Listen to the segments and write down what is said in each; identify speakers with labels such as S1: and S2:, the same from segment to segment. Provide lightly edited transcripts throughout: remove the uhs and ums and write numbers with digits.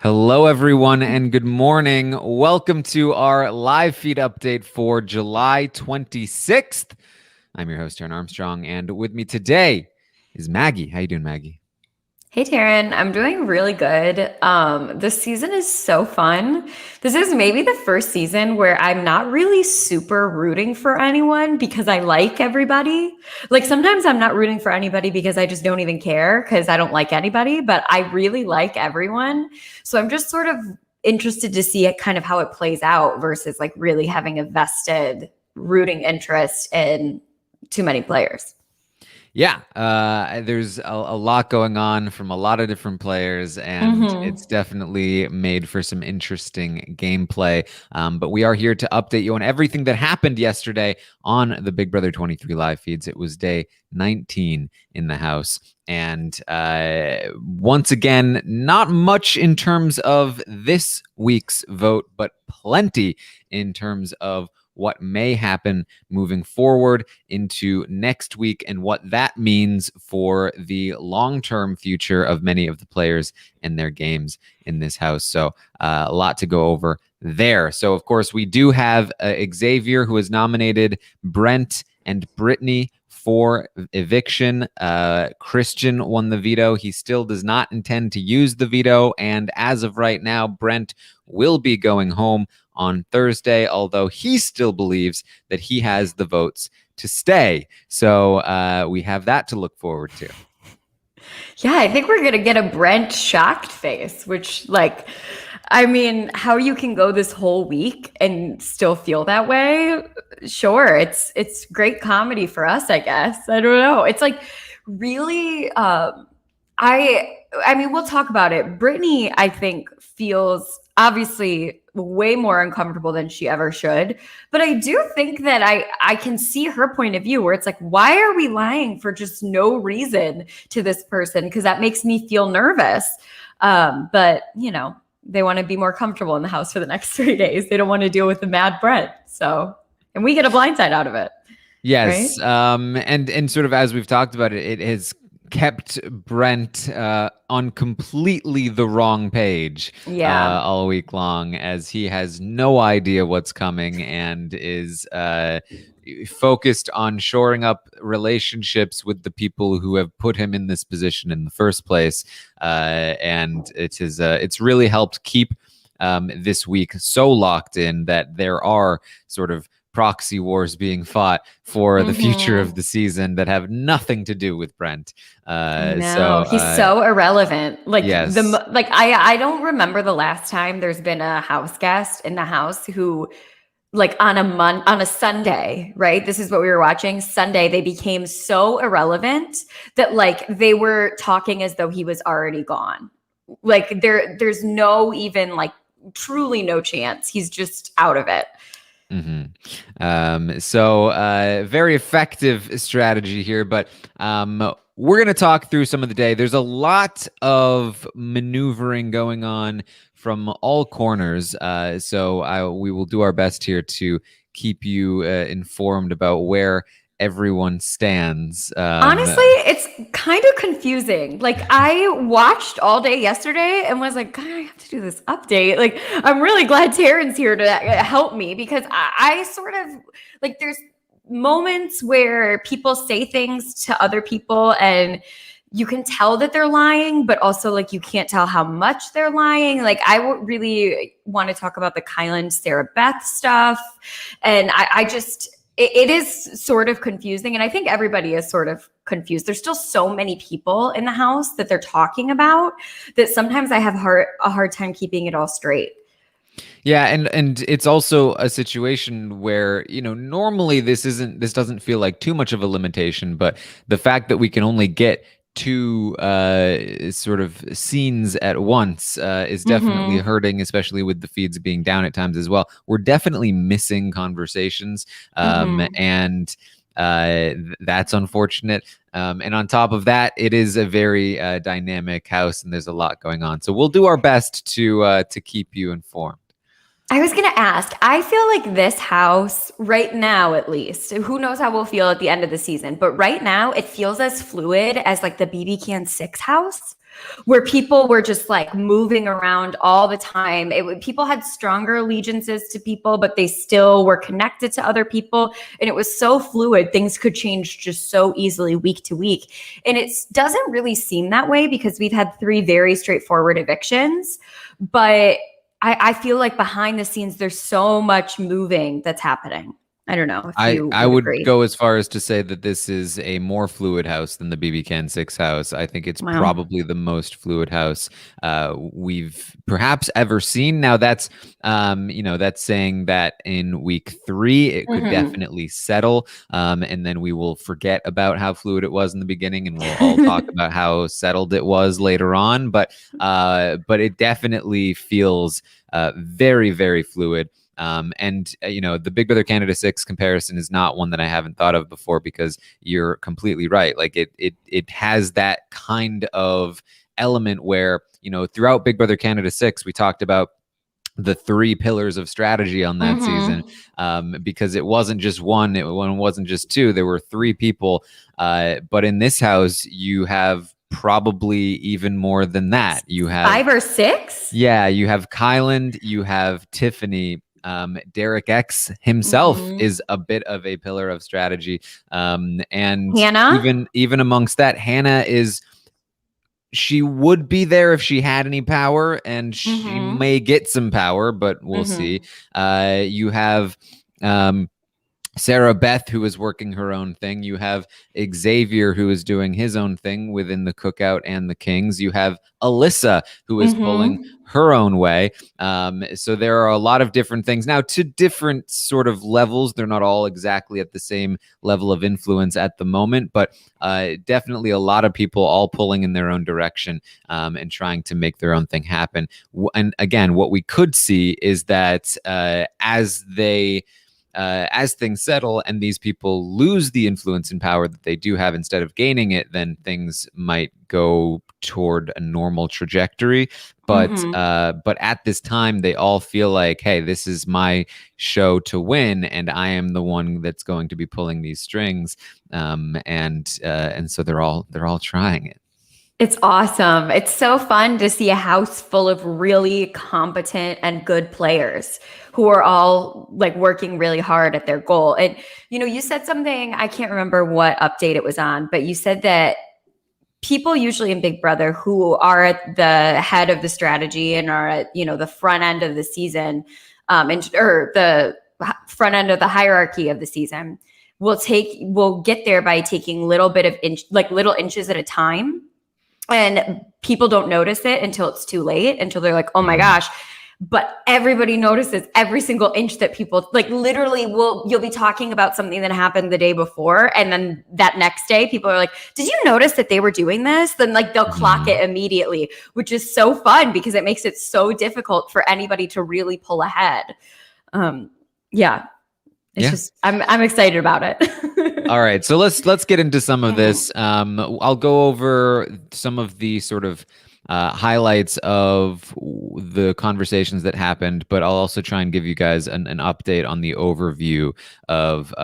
S1: Hello, everyone, and good morning. Welcome to our live feed update for July 26th. I'm your host, Taran Armstrong, and with me today is Maggie. How you doing, Maggie?
S2: Hey, Taran, I'm doing really good. This season is so fun. This is maybe the first season where I'm not really super rooting for anyone because I like everybody. Like sometimes I'm not rooting for anybody because I just don't even care because I don't like anybody, but I really like everyone. So I'm just sort of interested to see it kind of how it plays out versus like really having a vested rooting interest in too many players.
S1: Yeah, there's a lot going on from a lot of different players, and it's definitely made for some interesting gameplay. But we are here to update you on everything that happened yesterday on the Big Brother 23 live feeds. It was day 19 in the house. And once again, not much in terms of this week's vote, but plenty in terms of what may happen moving forward into next week and what that means for the long-term future of many of the players and their games in this house. So a lot to go over there. So, of course, we do have Xavier, who has nominated Brent and Brittany for eviction. Christian won the veto. He still does not intend to use the veto. And as of right now, Brent will be going home on Thursday, although he still believes that he has the votes to stay. So we have that to look forward to.
S2: Yeah, I think we're going to get a Brent shocked face, which I mean, how you can go this whole week and still feel that way. Sure. It's great comedy for us, I guess. I don't know. It's like really, I mean, we'll talk about it. Brittany, I think, feels obviously way more uncomfortable than she ever should. But I do think that I can see her point of view where it's like, why are we lying for just no reason to this person? Because that makes me feel nervous. But, you know, they want to be more comfortable in the house for the next 3 days. They don't want to deal with the mad Brent. So, and we get a blindside out of it.
S1: Yes.
S2: Right?
S1: And sort of as we've talked about it, it has kept Brent on completely the wrong page all week long, as he has no idea what's coming and is focused on shoring up relationships with the people who have put him in this position in the first place. And it's really helped keep this week so locked in that there are sort of proxy wars being fought for the future of the season that have nothing to do with Brent.
S2: No, he's so irrelevant. Like
S1: yes.
S2: I don't remember the last time there's been a house guest in the house who like on a Sunday, right? This is what we were watching. Sunday, they became so irrelevant that like they were talking as though he was already gone. Like there's no even like truly no chance. He's just out of it.
S1: So very effective strategy here, but we're going to talk through some of the day. There's a lot of maneuvering going on from all corners. So we will do our best here to keep you informed about where everyone stands.
S2: Honestly, it's kind of confusing. Like I watched all day yesterday and was like, God, I have to do this update. Like I'm really glad Taran's here to help me because I sort of like there's moments where people say things to other people and you can tell that they're lying, but also like you can't tell how much they're lying. Like I would really want to talk about the Kyland Sarah Beth stuff. And I just it is sort of confusing. And I think everybody is sort of confused. There's still so many people in the house that they're talking about that sometimes I have a hard time keeping it all straight.
S1: Yeah, and it's also a situation where, you know, normally this doesn't feel like too much of a limitation, but the fact that we can only get two sort of scenes at once is definitely hurting, especially with the feeds being down at times as well. We're definitely missing conversations, and that's unfortunate. And on top of that, it is a very dynamic house, and there's a lot going on. So we'll do our best to keep you informed.
S2: I was going to ask, I feel like this house right now, at least, who knows how we'll feel at the end of the season, but right now it feels as fluid as like the BB Can 6 house. where people were just like moving around all the time. People had stronger allegiances to people, but they still were connected to other people. And it was so fluid. Things could change just so easily week to week. And it doesn't really seem that way because we've had 3 very straightforward evictions. But I feel like behind the scenes, there's so much moving that's happening. I don't know if
S1: I would
S2: agree.
S1: go as far as to say that this is a more fluid house than the BB Can 6 house. I think it's probably the most fluid house we've perhaps ever seen. Now that's that's saying that in week 3 it could definitely settle, and then we will forget about how fluid it was in the beginning, and we'll all talk about how settled it was later on. But it definitely feels very, very fluid. The Big Brother Canada 6 comparison is not one that I haven't thought of before, because you're completely right. Like it has that kind of element where, throughout Big Brother Canada 6, we talked about the 3 pillars of strategy on that season, because it wasn't just one, it wasn't just 2, there were 3 people. But in this house, you have probably even more than that. You have
S2: 5 or 6.
S1: Yeah, you have Kyland, you have Tiffany. Derek X himself is a bit of a pillar of strategy. And
S2: Hannah,
S1: even amongst that, Hannah she would be there if she had any power, and she may get some power, but we'll see. You have Sarah Beth, who is working her own thing. You have Xavier, who is doing his own thing within the Cookout and the Kings. You have Alyssa, who is pulling her own way. So there are a lot of different things. Now, to different sort of levels. They're not all exactly at the same level of influence at the moment, but definitely a lot of people all pulling in their own direction, and trying to make their own thing happen. And again, what we could see is that as things settle and these people lose the influence and power that they do have instead of gaining it, then things might go toward a normal trajectory. But at this time, they all feel like, hey, this is my show to win, and I am the one that's going to be pulling these strings. And so they're all trying it.
S2: It's awesome. It's so fun to see a house full of really competent and good players who are all like working really hard at their goal. And, you said something, I can't remember what update it was on, but you said that people usually in Big Brother who are at the head of the strategy and are at, the front end of the season, or the front end of the hierarchy of the season will get there by taking little inches at a time. And people don't notice it until it's too late, until they're like, oh my gosh. But everybody notices every single inch that people literally you'll be talking about something that happened the day before. And then that next day, people are like, did you notice that they were doing this? Then they'll clock it immediately, which is so fun because it makes it so difficult for anybody to really pull ahead. Just, I'm excited about it.
S1: All right. So let's get into some of this. I'll go over some of the sort of highlights of the conversations that happened, but I'll also try and give you guys an update on the overview of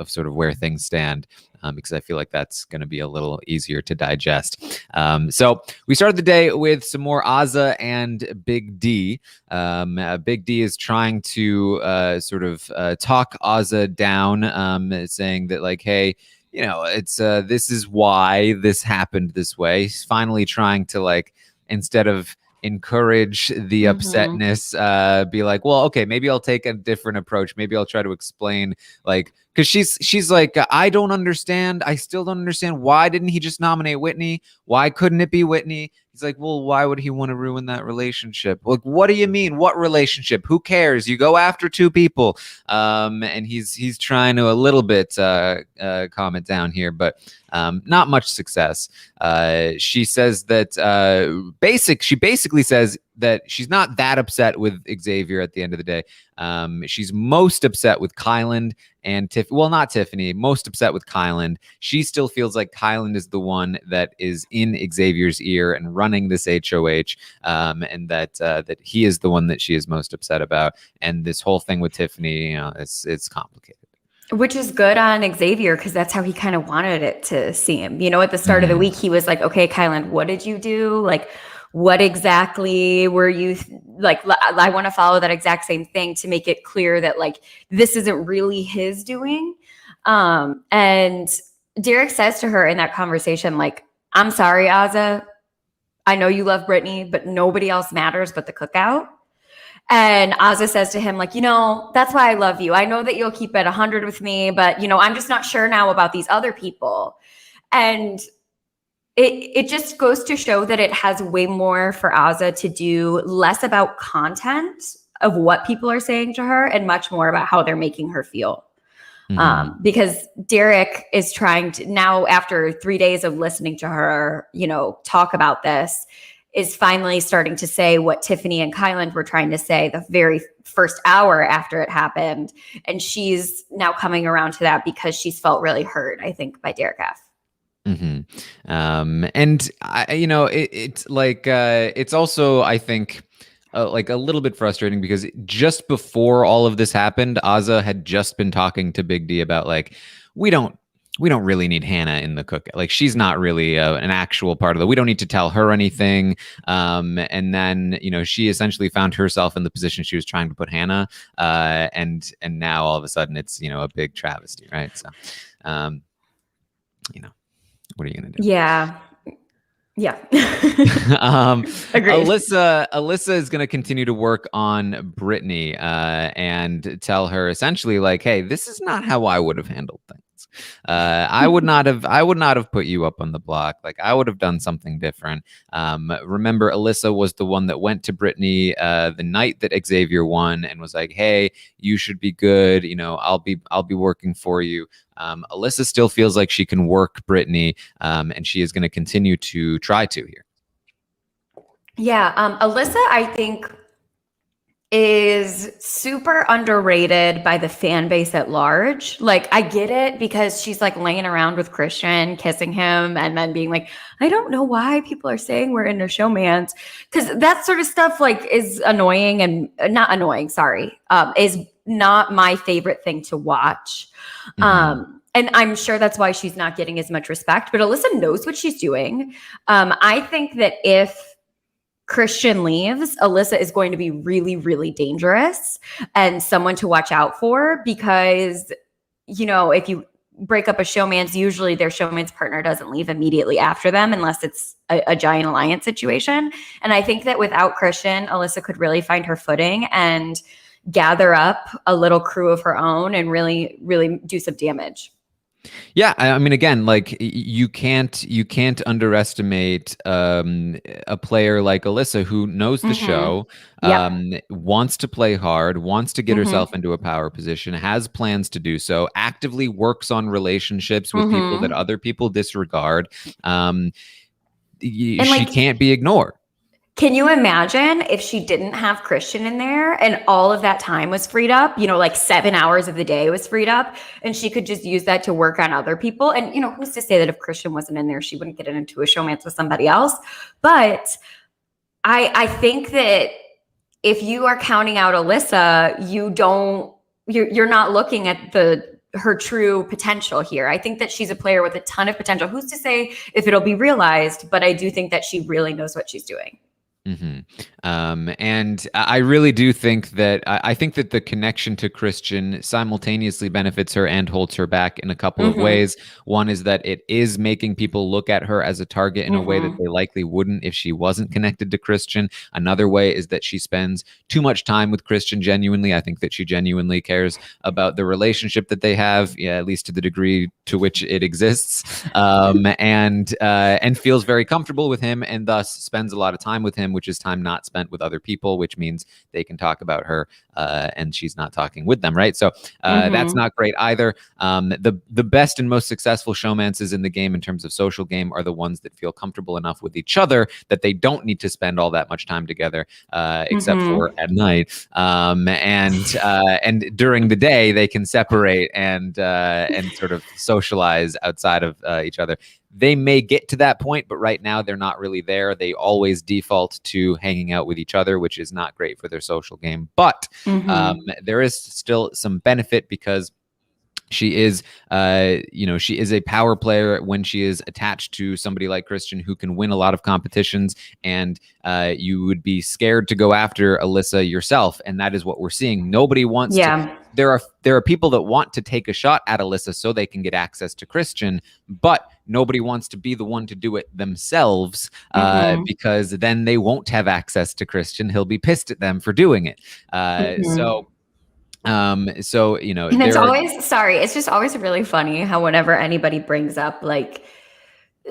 S1: sort of where things stand. Because I feel like that's going to be a little easier to digest. So we started the day with some more Azah and Big D. Big D is trying to sort of talk Azah down, saying that like, hey, it's this is why this happened this way. He's finally trying to instead of encourage the upsetness, be like, well, okay, maybe I'll take a different approach. Maybe I'll try to explain, because she's like, I don't understand. I still don't understand. Why didn't he just nominate Whitney? Why couldn't it be Whitney? He's like, well, why would he want to ruin that relationship? Like, what do you mean? What relationship? Who cares? You go after 2 people. And he's trying to a little bit calm it down here, but not much success. She says that she basically says that she's not that upset with Xavier at the end of the day. She's most upset with Kyland and not Tiffany, most upset with Kyland. She still feels like Kyland is the one that is in Xavier's ear and running this HOH, and that he is the one that she is most upset about. And this whole thing with Tiffany, it's complicated.
S2: Which is good on Xavier because that's how he kind of wanted it to seem. You know, at the start of the week, he was like, okay, Kyland, what did you do? Like, what exactly were you like? I want to follow that exact same thing to make it clear that like this isn't really his doing. And Derek says to her in that conversation, like, I'm sorry, Azza. I know you love Brittany, but nobody else matters but the Cookout. And Azza says to him, like, you know, that's why I love you. I know that you'll keep it 100 with me, but, you know, I'm just not sure now about these other people. And it just goes to show that it has way more for Azza to do, less about content of what people are saying to her and much more about how they're making her feel. Because Derek is trying to now, after 3 days of listening to her, you know, talk about this, is finally starting to say what Tiffany and Kyland were trying to say the very first hour after it happened. And she's now coming around to that because she's felt really hurt, I think, by Derek F.
S1: And you know, it's like, it's also, I think, like a little bit frustrating because just before all of this happened, Azza had just been talking to Big D about like, we don't really need Hannah in the Cookout. Like, she's not really an actual part of the, we don't need to tell her anything. And then, you know, she essentially found herself in the position she was trying to put Hannah. And now all of a sudden it's, you know, a big travesty, right? So, you know, what are you going to do?
S2: Yeah.
S1: Agreed. Alyssa is going to continue to work on Brittany and tell her essentially like, hey, this is not how I would have handled things. I would not have put you up on the block. Like, I would have done something different. Remember, Alyssa was the one that went to Brittany the night that Xavier won and was like, hey, you should be good. You know, I'll be working for you. Alyssa still feels like she can work Brittany, and she is going to continue to try to here.
S2: Yeah. Alyssa, I think, is super underrated by the fan base at large. Like, I get it because she's like laying around with Christian, kissing him, and then being like, I don't know why people are saying we're in a showmance. Because that sort of stuff like is annoying and not annoying, sorry, is not my favorite thing to watch. And I'm sure that's why she's not getting as much respect, but Alyssa knows what she's doing. I think that if Christian leaves, Alyssa is going to be really, really dangerous and someone to watch out for because, you know, if you break up a showmance, usually their showmance partner doesn't leave immediately after them unless it's a giant alliance situation. And I think that without Christian, Alyssa could really find her footing and gather up a little crew of her own and really, really do some damage.
S1: Yeah, I mean, again, like you can't underestimate a player like Alyssa who knows the show, wants to play hard, wants to get herself into a power position, has plans to do so, actively works on relationships with people that other people disregard. She can't be ignored.
S2: Can you imagine if she didn't have Christian in there and all of that time was freed up, you know, like 7 hours of the day was freed up and she could just use that to work on other people? And, you know, who's to say that if Christian wasn't in there, she wouldn't get into a showmance with somebody else? But I think that if you are counting out Alyssa, you're not looking at her true potential here. I think that she's a player with a ton of potential. Who's to say if it'll be realized? But I do think that she really knows what she's doing.
S1: And I really do think that I think that the connection to Christian simultaneously benefits her and holds her back in a couple of ways. One is that it is making people look at her as a target in a way that they likely wouldn't if she wasn't connected to Christian. Another way is that she spends too much time with Christian genuinely. I think that she genuinely cares about the relationship that they have, at least to the degree to which it exists, and feels very comfortable with him and thus spends a lot of time with him, which is time not spent with other people, which means they can talk about her and she's not talking with them, right? So that's not great either. The best and most successful showmances in the game in terms of social game are the ones that feel comfortable enough with each other that they don't need to spend all that much time together, except for at night. And during the day, they can separate and sort of socialize outside of each other. They may get to that point, but right now they're not really there. They always default to hanging out with each other, which is not great for their social game. But there is still some benefit because She is, she is a power player when she is attached to somebody like Christian who can win a lot of competitions, and you would be scared to go after Alyssa yourself, and that is what we're seeing. Nobody wants to.
S2: Yeah.
S1: There are people that want to take a shot at Alyssa so they can get access to Christian, but nobody wants to be the one to do it themselves because then they won't have access to Christian. He'll be pissed at them for doing it. So and
S2: it's just always really funny how whenever anybody brings up like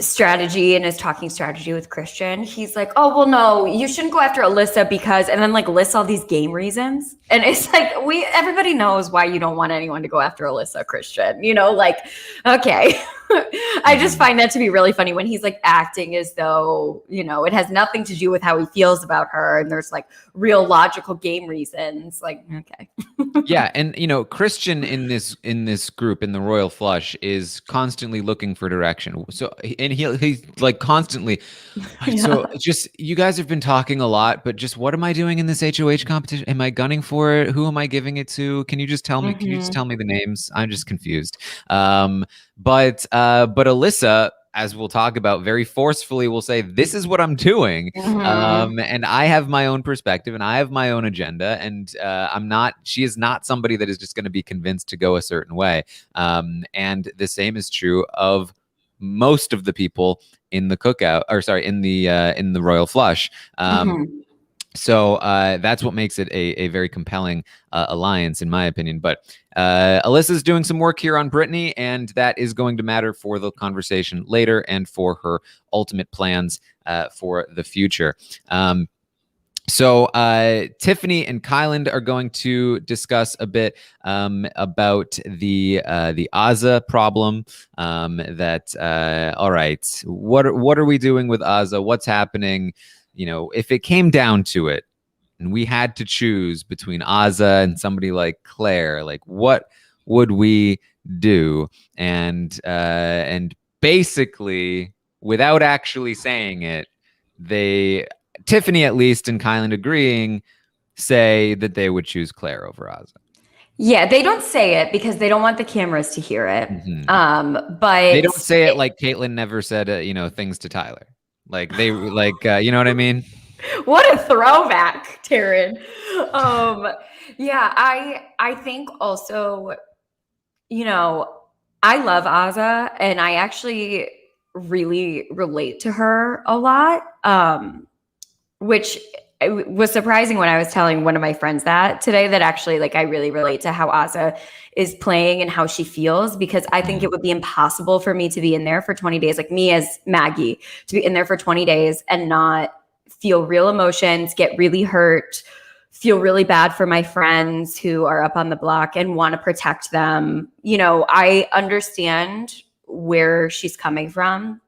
S2: strategy and is talking strategy with Christian, he's like, oh well no, you shouldn't go after Alyssa because, and then like lists all these game reasons, and it's like everybody knows why you don't want anyone to go after Alyssa, Christian, like, okay. I just find that to be really funny when he's like acting as though, it has nothing to do with how he feels about her. And there's like real logical game reasons. Like, okay.
S1: Yeah. And, Christian in this group, in the Royal Flush, is constantly looking for direction. So, and he's like constantly. Yeah. So just, you guys have been talking a lot, but just what am I doing in this HOH competition? Am I gunning for it? Who am I giving it to? Can you just tell me? Can you just tell me the names? I'm just confused. But Alyssa, as we'll talk about, very forcefully will say, this is what I'm doing. And I have my own perspective and I have my own agenda. And she is not somebody that is just going to be convinced to go a certain way. And the same is true of most of the people in the in the Royal Flush. So that's what makes it a very compelling alliance, in my opinion. But Alyssa's doing some work here on Brittany, and that is going to matter for the conversation later and for her ultimate plans for the future. So Tiffany and Kyland are going to discuss a bit about the Azah problem. All right, what are we doing with Azah? What's happening? If it came down to it and we had to choose between Azah and somebody like Claire, like what would we do? And basically, without actually saying it, Tiffany at least and Kyland agreeing, say that they would choose Claire over Azah.
S2: Yeah, they don't say it because they don't want the cameras to hear it. But
S1: they don't say it like Caitlyn never said, things to Tyler. Like you know what I mean?
S2: What a throwback, Taran. Yeah, I think also, I love Azah and I actually really relate to her a lot, which was surprising when I was telling one of my friends that today, that actually I really relate to how Azah is playing and how she feels, because I think it would be impossible for me to be in there for 20 days, like me as Maggie, to be in there for 20 days and not feel real emotions, get really hurt, feel really bad for my friends who are up on the block and want to protect them. I understand where she's coming from.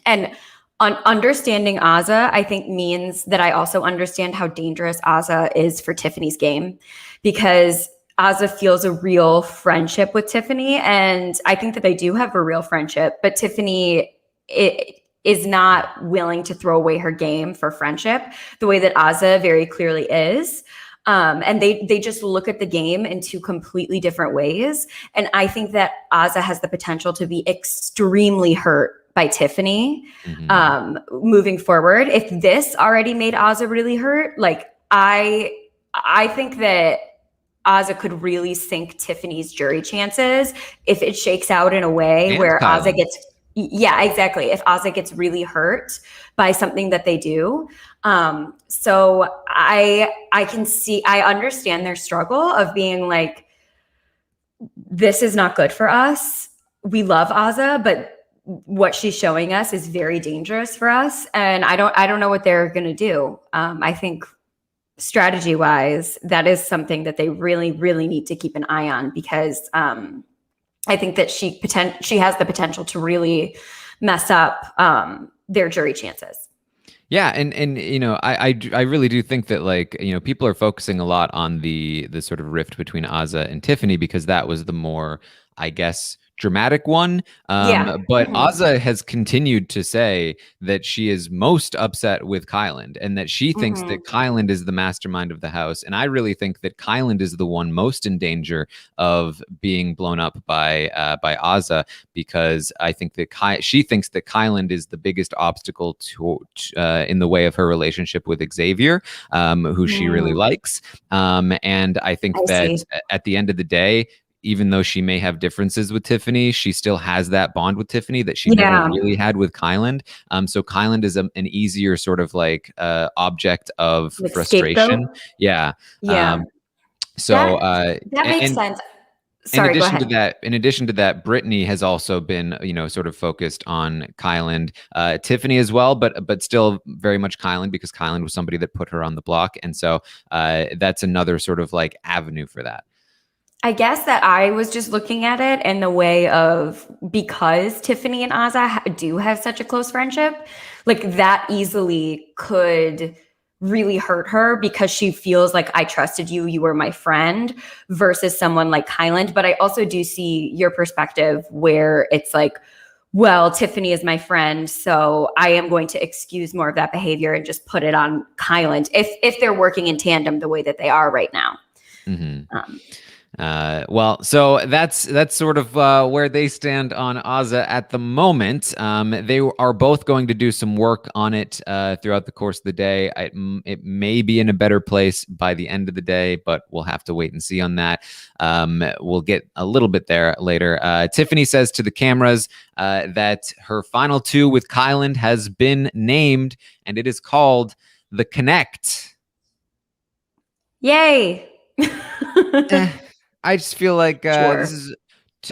S2: And understanding Azah, I think, means that I also understand how dangerous Azah is for Tiffany's game, because Azah feels a real friendship with Tiffany. And I think that they do have a real friendship, but Tiffany is not willing to throw away her game for friendship the way that Azah very clearly is. And they just look at the game in two completely different ways. And I think that Azah has the potential to be extremely hurt by Tiffany moving forward. If this already made Azah really hurt, I think that Azah could really sink Tiffany's jury chances if it shakes out in a way where Azah gets, yeah, exactly. If Azah gets really hurt by something that they do. So I understand their struggle of being like, this is not good for us. We love Azah, but what she's showing us is very dangerous for us. And I don't know what they're going to do. I think strategy wise, that is something that they really, really need to keep an eye on, because I think that she has the potential to really mess up their jury chances.
S1: Yeah, and I really do think that people are focusing a lot on the sort of rift between Azah and Tiffany, because that was the more, I guess, dramatic one.
S2: Yeah.
S1: But Azah has continued to say that she is most upset with Kyland and that she thinks that Kyland is the mastermind of the house. And I really think that Kyland is the one most in danger of being blown up by Azah, because I think that she thinks that Kyland is the biggest obstacle in the way of her relationship with Xavier, who she really likes. And I think that at the end of the day, even though she may have differences with Tiffany, she still has that bond with Tiffany that she never really had with Kyland. So Kyland is an easier sort of like object of
S2: like
S1: frustration.
S2: Scapegoat?
S1: Yeah.
S2: Yeah.
S1: So
S2: that makes sense. Sorry, go ahead.
S1: In addition to that, Brittany has also been, sort of focused on Kyland, Tiffany as well, but still very much Kyland, because Kyland was somebody that put her on the block, and so that's another sort of like avenue for that.
S2: I guess that I was just looking at it in the way of, because Tiffany and Azah do have such a close friendship, like that easily could really hurt her, because she feels like, I trusted you, you were my friend, versus someone like Kyland. But I also do see your perspective where it's like, well, Tiffany is my friend, so I am going to excuse more of that behavior and just put it on Kyland if they're working in tandem the way that they are right now.
S1: Well, so that's sort of where they stand on Azah at the moment. They are both going to do some work on it throughout the course of the day. It may be in a better place by the end of the day, but we'll have to wait and see on that. We'll get a little bit there later. Tiffany says to the cameras that her final 2 with Kyland has been named, and it is called the Connect.
S2: Yay!
S1: I just feel like
S2: Sure.
S1: this is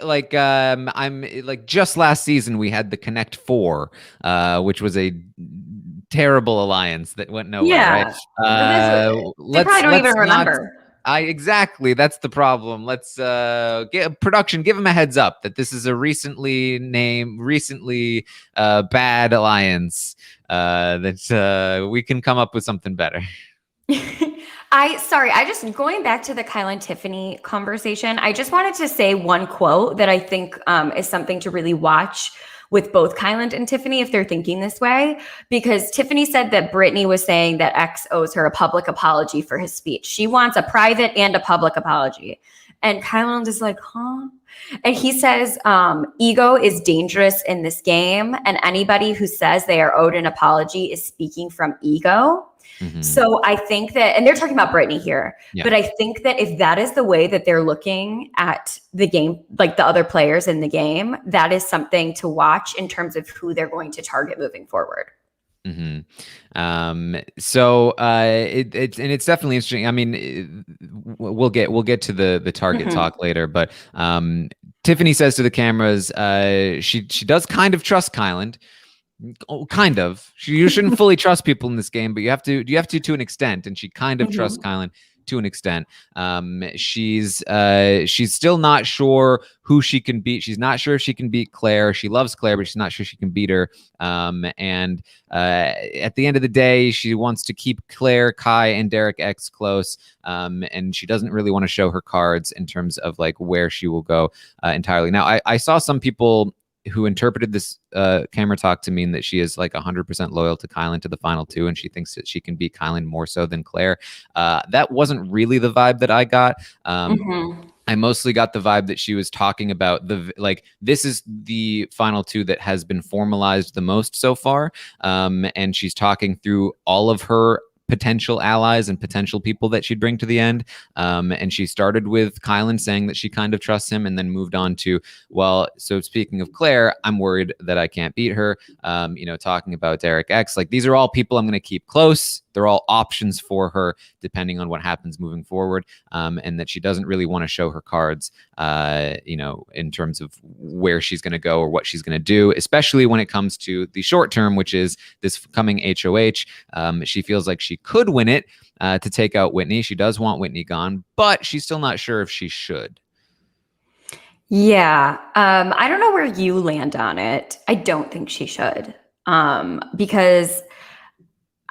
S1: like I'm like, just last season we had the Connect 4, which was a terrible alliance that went nowhere.
S2: Yeah,
S1: right?
S2: they probably don't even remember.
S1: Exactly, that's the problem. Let's get production, give them a heads up that this is a recently bad alliance, that we can come up with something better.
S2: I just going back to the Kyland Tiffany conversation, I just wanted to say one quote that I think is something to really watch with both Kyland and Tiffany if they're thinking this way, because Tiffany said that Brittany was saying that X owes her a public apology for his speech. She wants a private and a public apology. And Kyland is like, huh? And he says, ego is dangerous in this game, and anybody who says they are owed an apology is speaking from ego. So I think that, and they're talking about Brittany here, but I think that if that is the way that they're looking at the game, like the other players in the game, that is something to watch in terms of who they're going to target moving forward.
S1: So it's definitely interesting. I mean, we'll get to the target talk later, but Tiffany says to the cameras, she does kind of trust Kyland. Oh, kind of. You shouldn't fully trust people in this game, but you have to an extent, and she kind of trusts Kyland to an extent. She's still not sure who she can beat. She's not sure if she can beat Claire. She loves Claire, but she's not sure she can beat her. And at the end of the day, she wants to keep Claire, Kai, and Derek X close. And she doesn't really want to show her cards in terms of like where she will go entirely. Now, I saw some people who interpreted this camera talk to mean that she is like 100% loyal to Kyland to the final 2, and she thinks that she can beat Kyland more so than Claire. That wasn't really the vibe that I got. I mostly got the vibe that she was talking about this is the final 2 that has been formalized the most so far. And she's talking through all of her potential allies and potential people that she'd bring to the end. And she started with Kyland saying that she kind of trusts him, and then moved on to, well, so speaking of Claire, I'm worried that I can't beat her. Talking about Derek X, like these are all people I'm going to keep close. They're all options for her depending on what happens moving forward. And that she doesn't really want to show her cards, in terms of where she's going to go or what she's going to do, especially when it comes to the short term, which is this coming HOH. She feels like she could win it to take out Whitney. She does want Whitney gone, but she's still not sure if she should.
S2: Yeah. I don't know where you land on it. I don't think she should. Because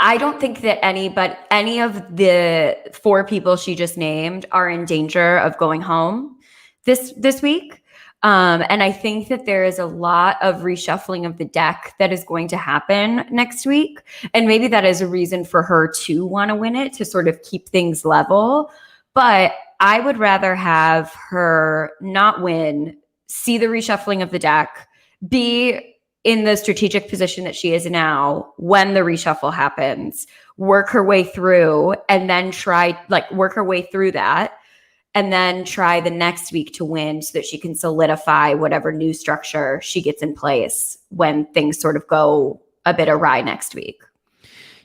S2: I don't think that any of the 4 people she just named are in danger of going home this week. And I think that there is a lot of reshuffling of the deck that is going to happen next week. And maybe that is a reason for her to want to win it, to sort of keep things level. But I would rather have her not win, see the reshuffling of the deck, be in the strategic position that she is now when the reshuffle happens, work her way through, and then work her way through that, and then try the next week to win so that she can solidify whatever new structure she gets in place when things sort of go a bit awry next week.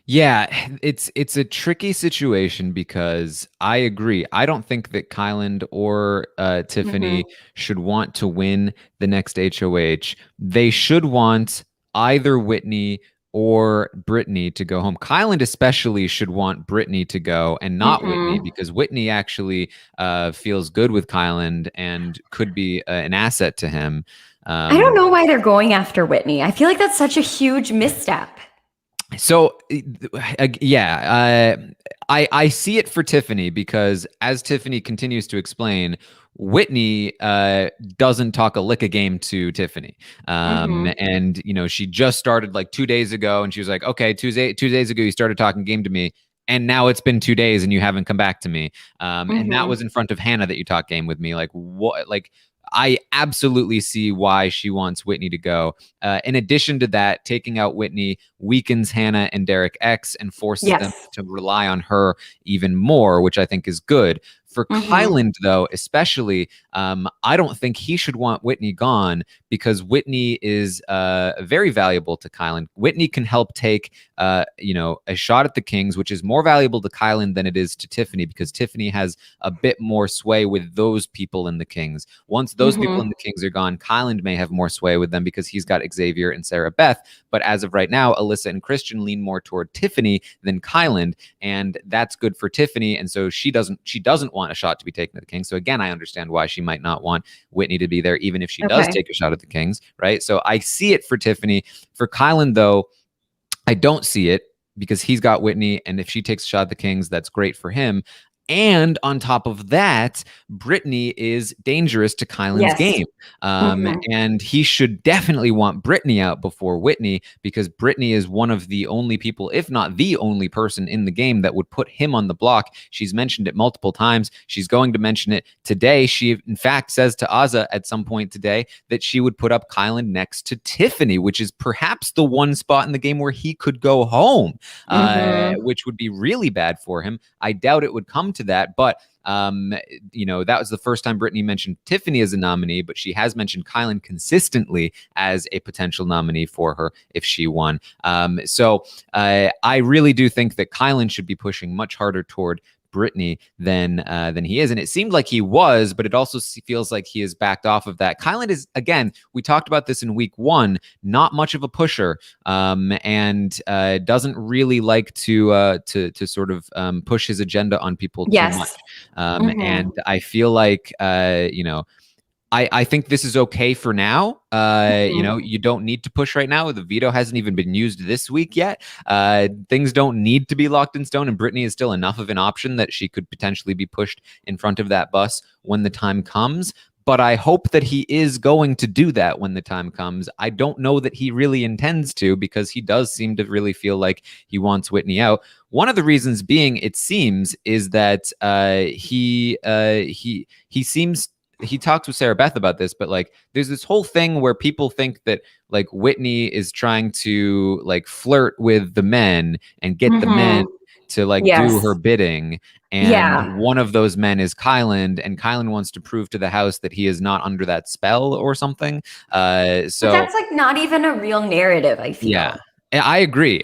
S1: Yeah, it's a tricky situation because I agree. I don't think that Kyland or Tiffany should want to win the next HOH. They should want either Whitney or Brittany to go home. Kyland especially should want Brittany to go and not Whitney, because Whitney actually feels good with Kyland and could be an asset to him.
S2: I don't know why they're going after Whitney. I feel like that's such a huge misstep.
S1: So, I see it for Tiffany because, as Tiffany continues to explain, Whitney doesn't talk a lick of game to Tiffany. And, she just started like 2 days ago, and she was like, okay, two days ago, you started talking game to me. And now it's been 2 days and you haven't come back to me. And that was in front of Hannah that you talked game with me. Like, what? Like, I absolutely see why she wants Whitney to go. In addition to that, taking out Whitney weakens Hannah and Derek X and forces them to rely on her even more, which I think is good. For Kyland, though, especially, I don't think he should want Whitney gone because Whitney is very valuable to Kyland. Whitney can help take, a shot at the Kings, which is more valuable to Kyland than it is to Tiffany because Tiffany has a bit more sway with those people in the Kings. Once those people in the Kings are gone, Kyland may have more sway with them because he's got Xavier and Sarah Beth. But as of right now, Alyssa and Christian lean more toward Tiffany than Kyland, and that's good for Tiffany. And so she doesn't want a shot to be taken to the Kings. So again, I understand why she might not want Whitney to be there, even if she does take a shot at the Kings, right? So I see it for Tiffany. For Kyland, though, I don't see it because he's got Whitney, and if she takes a shot at the Kings, that's great for him. And on top of that, Brittany is dangerous to Kyland's game. And he should definitely want Brittany out before Whitney because Brittany is one of the only people, if not the only person in the game that would put him on the block. She's mentioned it multiple times. She's going to mention it today. She, in fact, says to Azza at some point today that she would put up Kyland next to Tiffany, which is perhaps the one spot in the game where he could go home, which would be really bad for him. I doubt it would come to that, but that was the first time Brittany mentioned Tiffany as a nominee, but she has mentioned Kyland consistently as a potential nominee for her if she won. So I really do think that Kyland should be pushing much harder toward Brittany than he is, and it seemed like he was, but it also feels like he has backed off of that. Kyland is, again, we talked about this in week 1, not much of a pusher, and doesn't really like to sort of push his agenda on people too much. And I feel like I think this is okay for now. You don't need to push right now. The veto hasn't even been used this week yet. Things don't need to be locked in stone, and Brittany is still enough of an option that she could potentially be pushed in front of that bus when the time comes. But I hope that he is going to do that when the time comes. I don't know that he really intends to because he does seem to really feel like he wants Whitney out. One of the reasons being, it seems, is that he seems. He talks with Sarah Beth about this, but like there's this whole thing where people think that like Whitney is trying to like flirt with the men and get the men to like do her bidding. And one of those men is Kyland, and Kyland wants to prove to the house that he is not under that spell or something. So
S2: but that's like not even a real narrative, I feel.
S1: Yeah. I agree.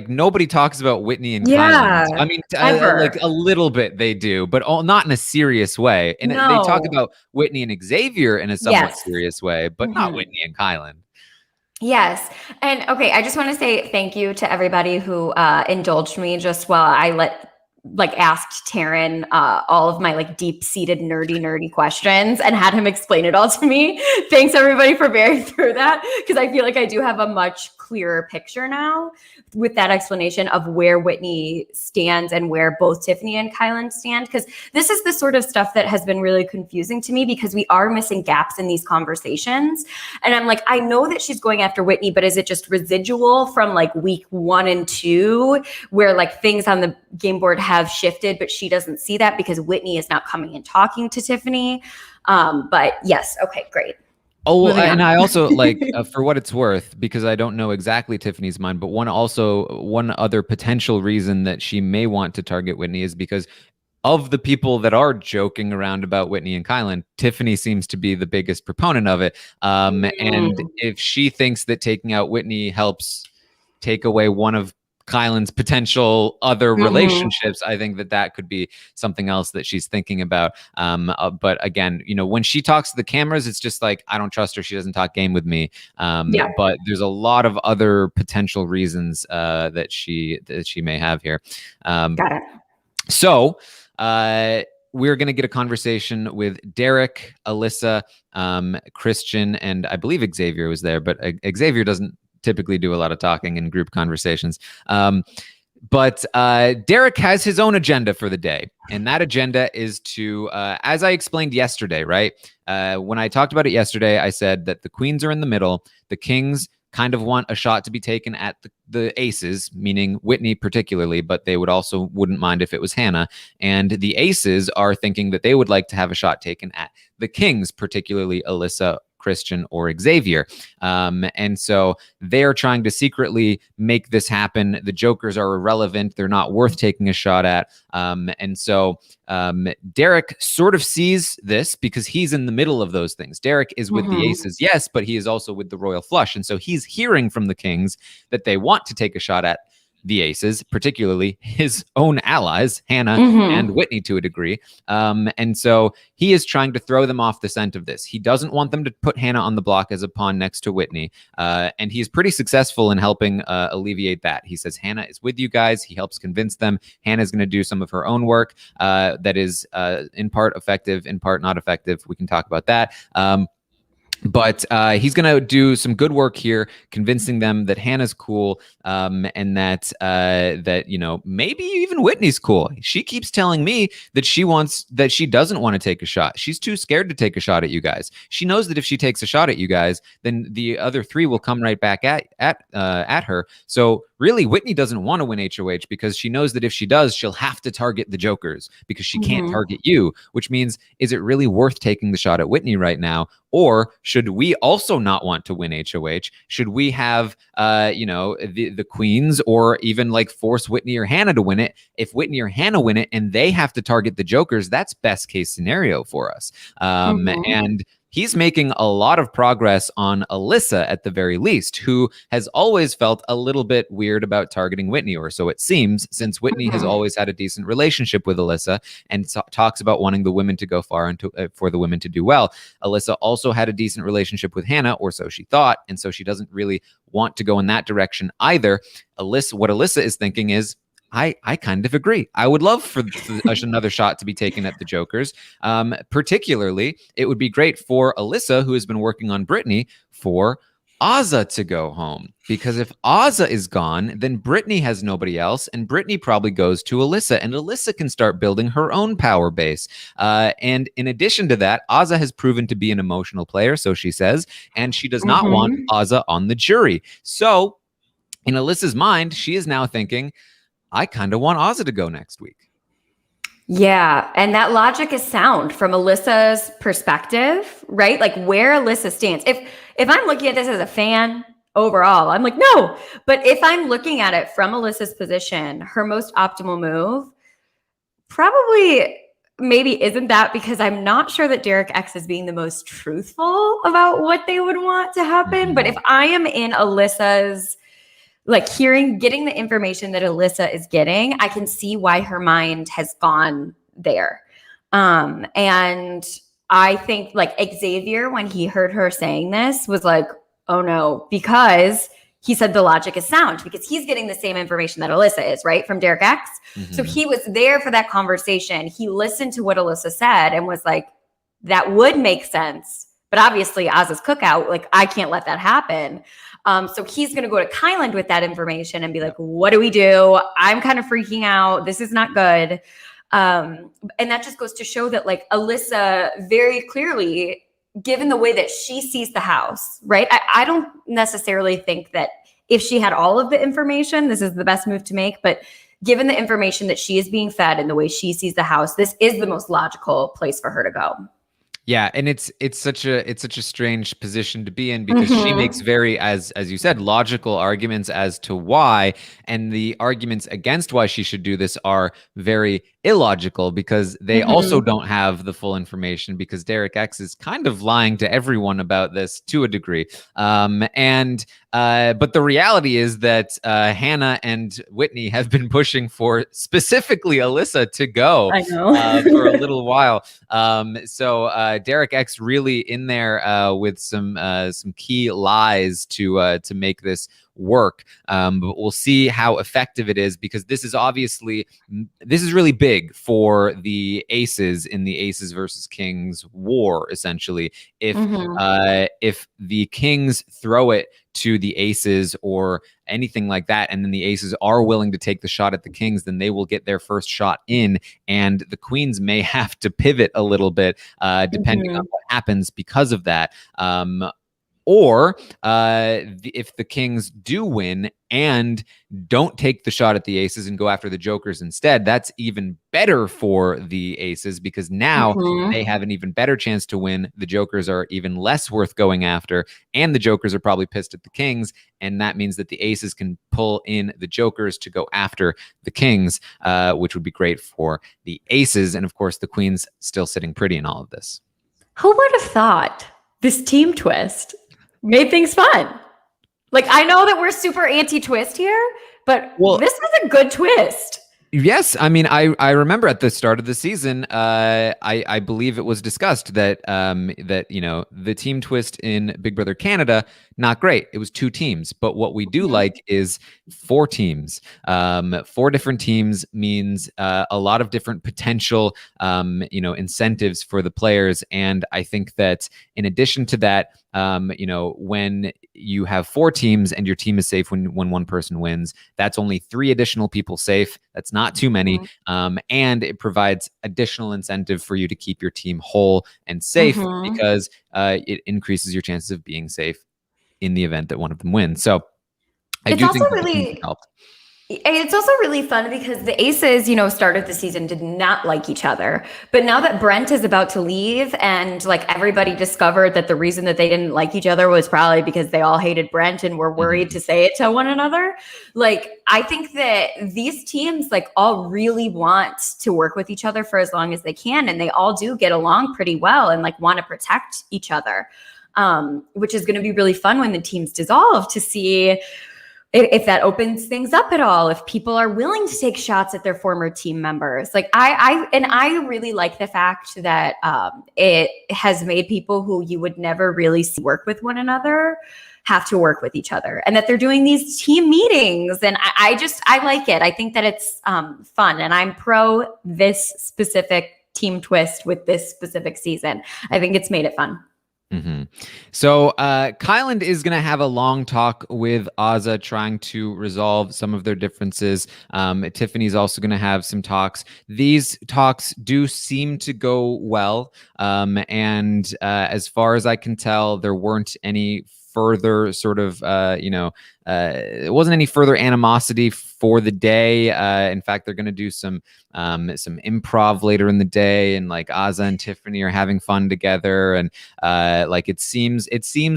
S1: Nobody talks about Whitney and Kyland. I mean, like a little bit they do, but not in a serious way. And they talk about Whitney and Xavier in a somewhat serious way, but not Whitney and Kyland.
S2: Yes. And okay, I just want to say thank you to everybody who indulged me just while I asked Taran all of my like deep-seated nerdy questions and had him explain it all to me. Thanks everybody for bearing through that, because I feel like I do have a much clearer picture now with that explanation of where Whitney stands and where both Tiffany and Kyland stand. Because this is the sort of stuff that has been really confusing to me because we are missing gaps in these conversations. And I'm like, I know that she's going after Whitney, but is it just residual from like week 1 and 2 where like things on the game board have shifted, but she doesn't see that because Whitney is not coming and talking to Tiffany? But yes, okay, great.
S1: Oh, and I also like, for what it's worth, because I don't know exactly Tiffany's mind, but one other potential reason that she may want to target Whitney is because of the people that are joking around about Whitney and Kyland, Tiffany seems to be the biggest proponent of it. And if she thinks that taking out Whitney helps take away one of Kyland's potential other relationships, I think that could be something else that she's thinking about. But again, when she talks to the cameras, it's just like, I don't trust her. She doesn't talk game with me. But there's a lot of other potential reasons that she may have here.
S2: Got it.
S1: So we're going to get a conversation with Derek, Alyssa, Christian, and I believe Xavier was there, but Xavier doesn't typically do a lot of talking in group conversations. But Derek has his own agenda for the day. And that agenda is to, as I explained yesterday, right? When I talked about it yesterday, I said that the queens are in the middle. The kings kind of want a shot to be taken at the aces, meaning Whitney particularly, but they wouldn't mind if it was Hannah. And the aces are thinking that they would like to have a shot taken at the kings, particularly Alyssa, Christian, or Xavier. And so they're trying to secretly make this happen. The jokers are irrelevant. They're not worth taking a shot at. And so Derek sort of sees this because he's in the middle of those things. Derek is with the aces, yes, but he is also with the royal flush. And so he's hearing from the kings that they want to take a shot at the aces, particularly his own allies, Hannah and Whitney to a degree. And so he is trying to throw them off the scent of this. He doesn't want them to put Hannah on the block as a pawn next to Whitney. And he's pretty successful in helping alleviate that. He says, Hannah is with you guys. He helps convince them. Hannah's going to do some of her own work that is in part effective, in part not effective. We can talk about that. But he's going to do some good work here, convincing them that Hannah's cool, and that maybe even Whitney's cool. She keeps telling me that she doesn't want to take a shot. She's too scared to take a shot at you guys. She knows that if she takes a shot at you guys, then the other three will come right back at her. So really, Whitney doesn't want to win HOH because she knows that if she does, she'll have to target the jokers because she can't target you, which means, is it really worth taking the shot at Whitney right now? Or should we also not want to win HOH? Should we have, the queens, or even like force Whitney or Hannah to win it? If Whitney or Hannah win it and they have to target the jokers, that's best case scenario for us. And he's making a lot of progress on Alyssa at the very least, who has always felt a little bit weird about targeting Whitney, or so it seems, since Whitney has always had a decent relationship with Alyssa and talks about wanting the women to go far and for the women to do well. Alyssa also had a decent relationship with Hannah, or so she thought, and so she doesn't really want to go in that direction either. What Alyssa is thinking is, I kind of agree. I would love for another shot to be taken at the jokers. Particularly, it would be great for Alyssa, who has been working on Brittany, for Azah to go home. Because if Azah is gone, then Brittany has nobody else, and Brittany probably goes to Alyssa, and Alyssa can start building her own power base. And in addition to that, Azah has proven to be an emotional player, so she says, and she does not want Azah on the jury. So in Alyssa's mind, she is now thinking, I kind of want Azah to go next week.
S2: Yeah. And that logic is sound from Alyssa's perspective, right? Like where Alyssa stands. If I'm looking at this as a fan overall, I'm like, no. But if I'm looking at it from Alyssa's position, her most optimal move probably maybe isn't that, because I'm not sure that Derek X is being the most truthful about what they would want to happen. But if I am in Alyssa's, like getting the information that Alyssa is getting, I can see why her mind has gone there. And I think like Xavier, when he heard her saying this, was like, oh no, because he said the logic is sound, because he's getting the same information that Alyssa is, right, from Derek X. So he was there for that conversation. He listened to what Alyssa said and was like, that would make sense. But obviously, Azah's Cookout, like I can't let that happen. So he's going to go to Kyland with that information and be like, what do we do? I'm kind of freaking out. This is not good. And that just goes to show that like Alyssa very clearly, given the way that she sees the house, right? I don't necessarily think that if she had all of the information, this is the best move to make. But given the information that she is being fed and the way she sees the house, this is the most logical place for her to go.
S1: Yeah, and it's such a strange position to be in because she makes very, as you said, logical arguments as to why, and the arguments against why she should do this are very illogical because they also don't have the full information because Derek X is kind of lying to everyone about this to a degree. But the reality is that Hannah and Whitney have been pushing for specifically Alyssa to go for a little while. So Derek X really in there with some key lies to make this work. But we'll see how effective it is because this is really big for the aces in the aces versus kings war. Essentially, if the kings throw it to the aces or anything like that, and then the aces are willing to take the shot at the kings, then they will get their first shot in, and the queens may have to pivot a little bit depending on what happens because of that. Or if the kings do win and don't take the shot at the aces and go after the jokers instead, that's even better for the aces because now they have an even better chance to win. The jokers are even less worth going after, and the jokers are probably pissed at the kings, and that means that the aces can pull in the jokers to go after the kings, which would be great for the aces. And of course, the queens still sitting pretty in all of this.
S2: Who would have thought this team twist made things fun? Like, I know that we're super anti-twist here, but this was a good twist.
S1: Yes, I mean, I remember at the start of the season, I believe it was discussed that the team twist in Big Brother Canada, not great. It was 2 teams, but what we do like is 4 teams. 4 different teams means a lot of different potential incentives for the players, and I think that in addition to that, when you have 4 teams and your team is safe when one person wins, that's only 3 additional people safe. That's not too many. And it provides additional incentive for you to keep your team whole and safe because it increases your chances of being safe in the event that one of them wins. So I do think that helped.
S2: It's also really fun because the aces, started the season did not like each other. But now that Brent is about to leave and like everybody discovered that the reason that they didn't like each other was probably because they all hated Brent and were worried to say it to one another. Like, I think that these teams like all really want to work with each other for as long as they can. And they all do get along pretty well and like want to protect each other, which is going to be really fun when the teams dissolve to see if that opens things up at all, if people are willing to take shots at their former team members. Like I really like the fact that it has made people who you would never really see work with one another have to work with each other, and that they're doing these team meetings. And I like it. I think that it's fun, and I'm pro this specific team twist with this specific season. I think it's made it fun.
S1: So Kyland is going to have a long talk with Azah trying to resolve some of their differences. Tiffany's also going to have some talks. These talks do seem to go well. And as far as I can tell, there weren't any further sort of, it wasn't any further animosity for the day. In fact, they're going to do some improv later in the day, and like Azah and Tiffany are having fun together, and like it seems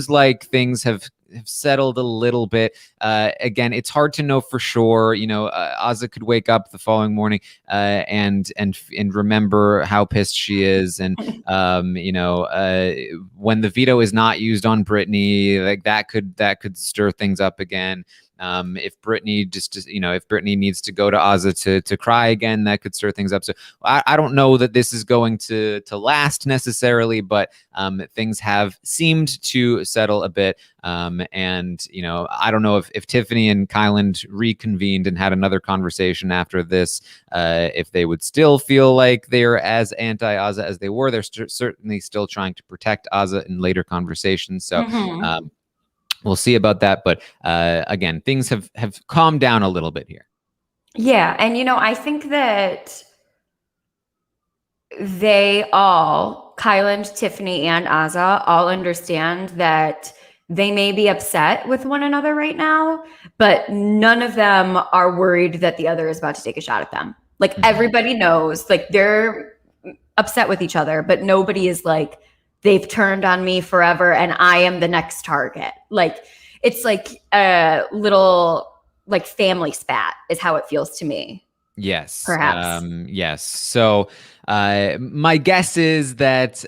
S1: like things have settled a little bit. Again, it's hard to know for sure. Azah could wake up the following morning and remember how pissed she is, and when the veto is not used on Brittany, like that could stir things up again. If Brittany if Brittany needs to go to Azah to cry again, that could stir things up. So I don't know that this is going to last necessarily, but things have seemed to settle a bit. And I don't know if Tiffany and Kyland reconvened and had another conversation after this, if they would still feel like they're as anti-Azah as they were. They're certainly still trying to protect Azah in later conversations. So we'll see about that. But again, things have calmed down a little bit here.
S2: Yeah, and I think that they all, Kyland, Tiffany, and Azah, all understand that they may be upset with one another right now, but none of them are worried that the other is about to take a shot at them. Like, everybody knows, like, they're upset with each other, but nobody is like, they've turned on me forever and I am the next target. Like, it's like a little like family spat is how it feels to me.
S1: Yes.
S2: Perhaps.
S1: Yes. So my guess is that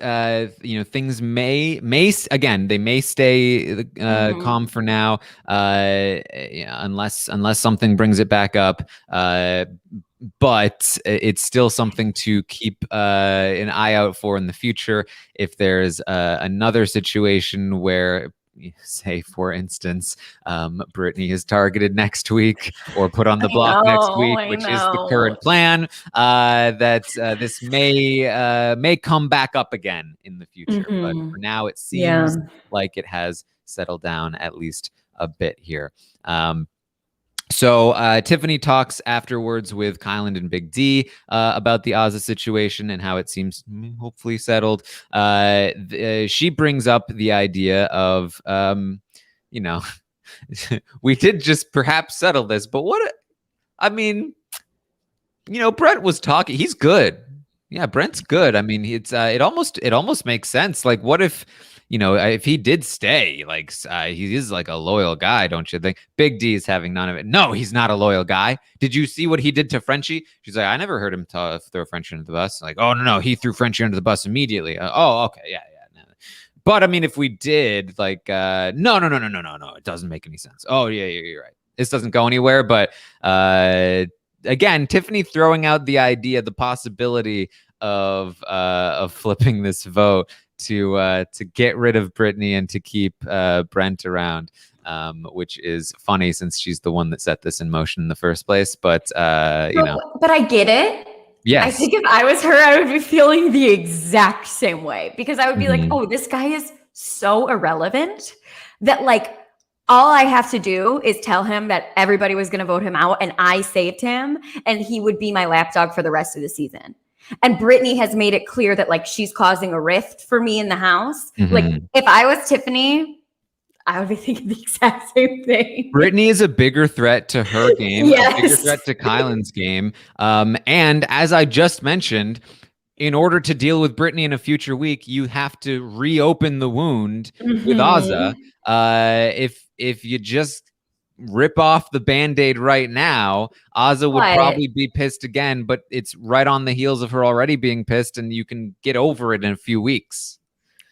S1: things may again, they may stay calm for now, unless something brings it back up. But it's still something to keep an eye out for in the future. If there's another situation where, say, for instance, Brittany is targeted next week or put on the block next week, which is the current plan, that this may come back up again in the future. But for now, it seems like it has settled down at least a bit here. So Tiffany talks afterwards with Kyland and Big D about the Azah situation and how it seems hopefully settled. She brings up the idea of, we did just perhaps settle this, but Brent was talking. He's good. Yeah, Brent's good. I mean, it's it almost makes sense. Like, what if, if he did stay, like, he is like a loyal guy, don't you think? Big D is having none of it. No, he's not a loyal guy. Did you see what he did to Frenchie? She's like, I never heard him throw Frenchie under the bus. Like, oh, no, he threw Frenchie under the bus immediately. Oh, okay, yeah. No. But I mean, if we did, like, no, it doesn't make any sense. Oh, yeah, you're right. This doesn't go anywhere. But again, Tiffany throwing out the idea, the possibility of flipping this vote to get rid of Brittany and to keep Brent around, which is funny since she's the one that set this in motion in the first place. But
S2: but I get it.
S1: Yes.
S2: I think if I was her, I would be feeling the exact same way, because I would be like, oh, this guy is so irrelevant that, like, all I have to do is tell him that everybody was going to vote him out and I saved him, and he would be my lapdog for the rest of the season. And Brittany has made it clear that, like, she's causing a rift for me in the house. Like, if I was Tiffany, I would be thinking the exact same thing.
S1: Brittany is a bigger threat to her game, a bigger threat to Kyland's game. And as I just mentioned, in order to deal with Brittany in a future week, you have to reopen the wound with Azah. If you just rip off the Band-Aid right now, Azah would probably be pissed again, but it's right on the heels of her already being pissed, and you can get over it in a few weeks.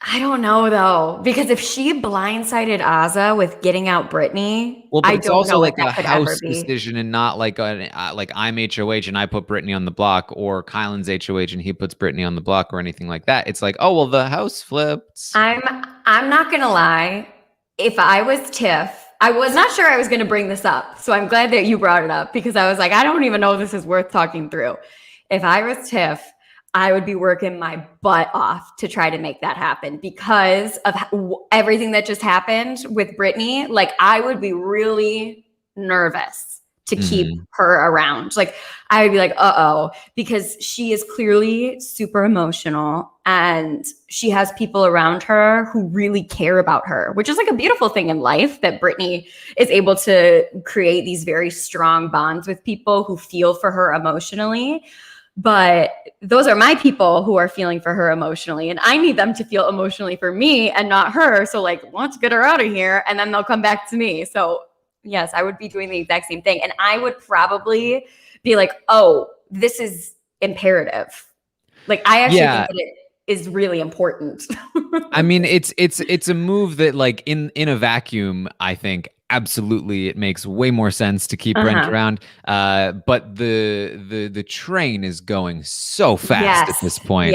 S2: I don't know, though, because if she blindsided Azah with getting out Brittany,
S1: well, but it's also like a house decision and not like like I'm HOH and I put Brittany on the block, or Kyland's HOH and he puts Brittany on the block, or anything like that. It's like, oh, well, the house flipped.
S2: I'm not gonna lie. If I was Tiff, I was not sure I was going to bring this up. So I'm glad that you brought it up, because I was like, I don't even know if this is worth talking through. If I was Tiff, I would be working my butt off to try to make that happen, because of everything that just happened with Brittany. Like, I would be really nervous to keep her around. Like, I would be like, uh-oh, because she is clearly super emotional and she has people around her who really care about her, which is like a beautiful thing in life, that Brittany is able to create these very strong bonds with people who feel for her emotionally. But those are my people who are feeling for her emotionally, and I need them to feel emotionally for me and not her. So, like, let's get her out of here, and then they'll come back to me. So yes, I would be doing the exact same thing. And I would probably be like, oh, this is imperative. Like, I actually think that it is really important.
S1: I mean, it's a move that, like, in a vacuum, I think absolutely it makes way more sense to keep Brent around. But the train is going so fast at this point.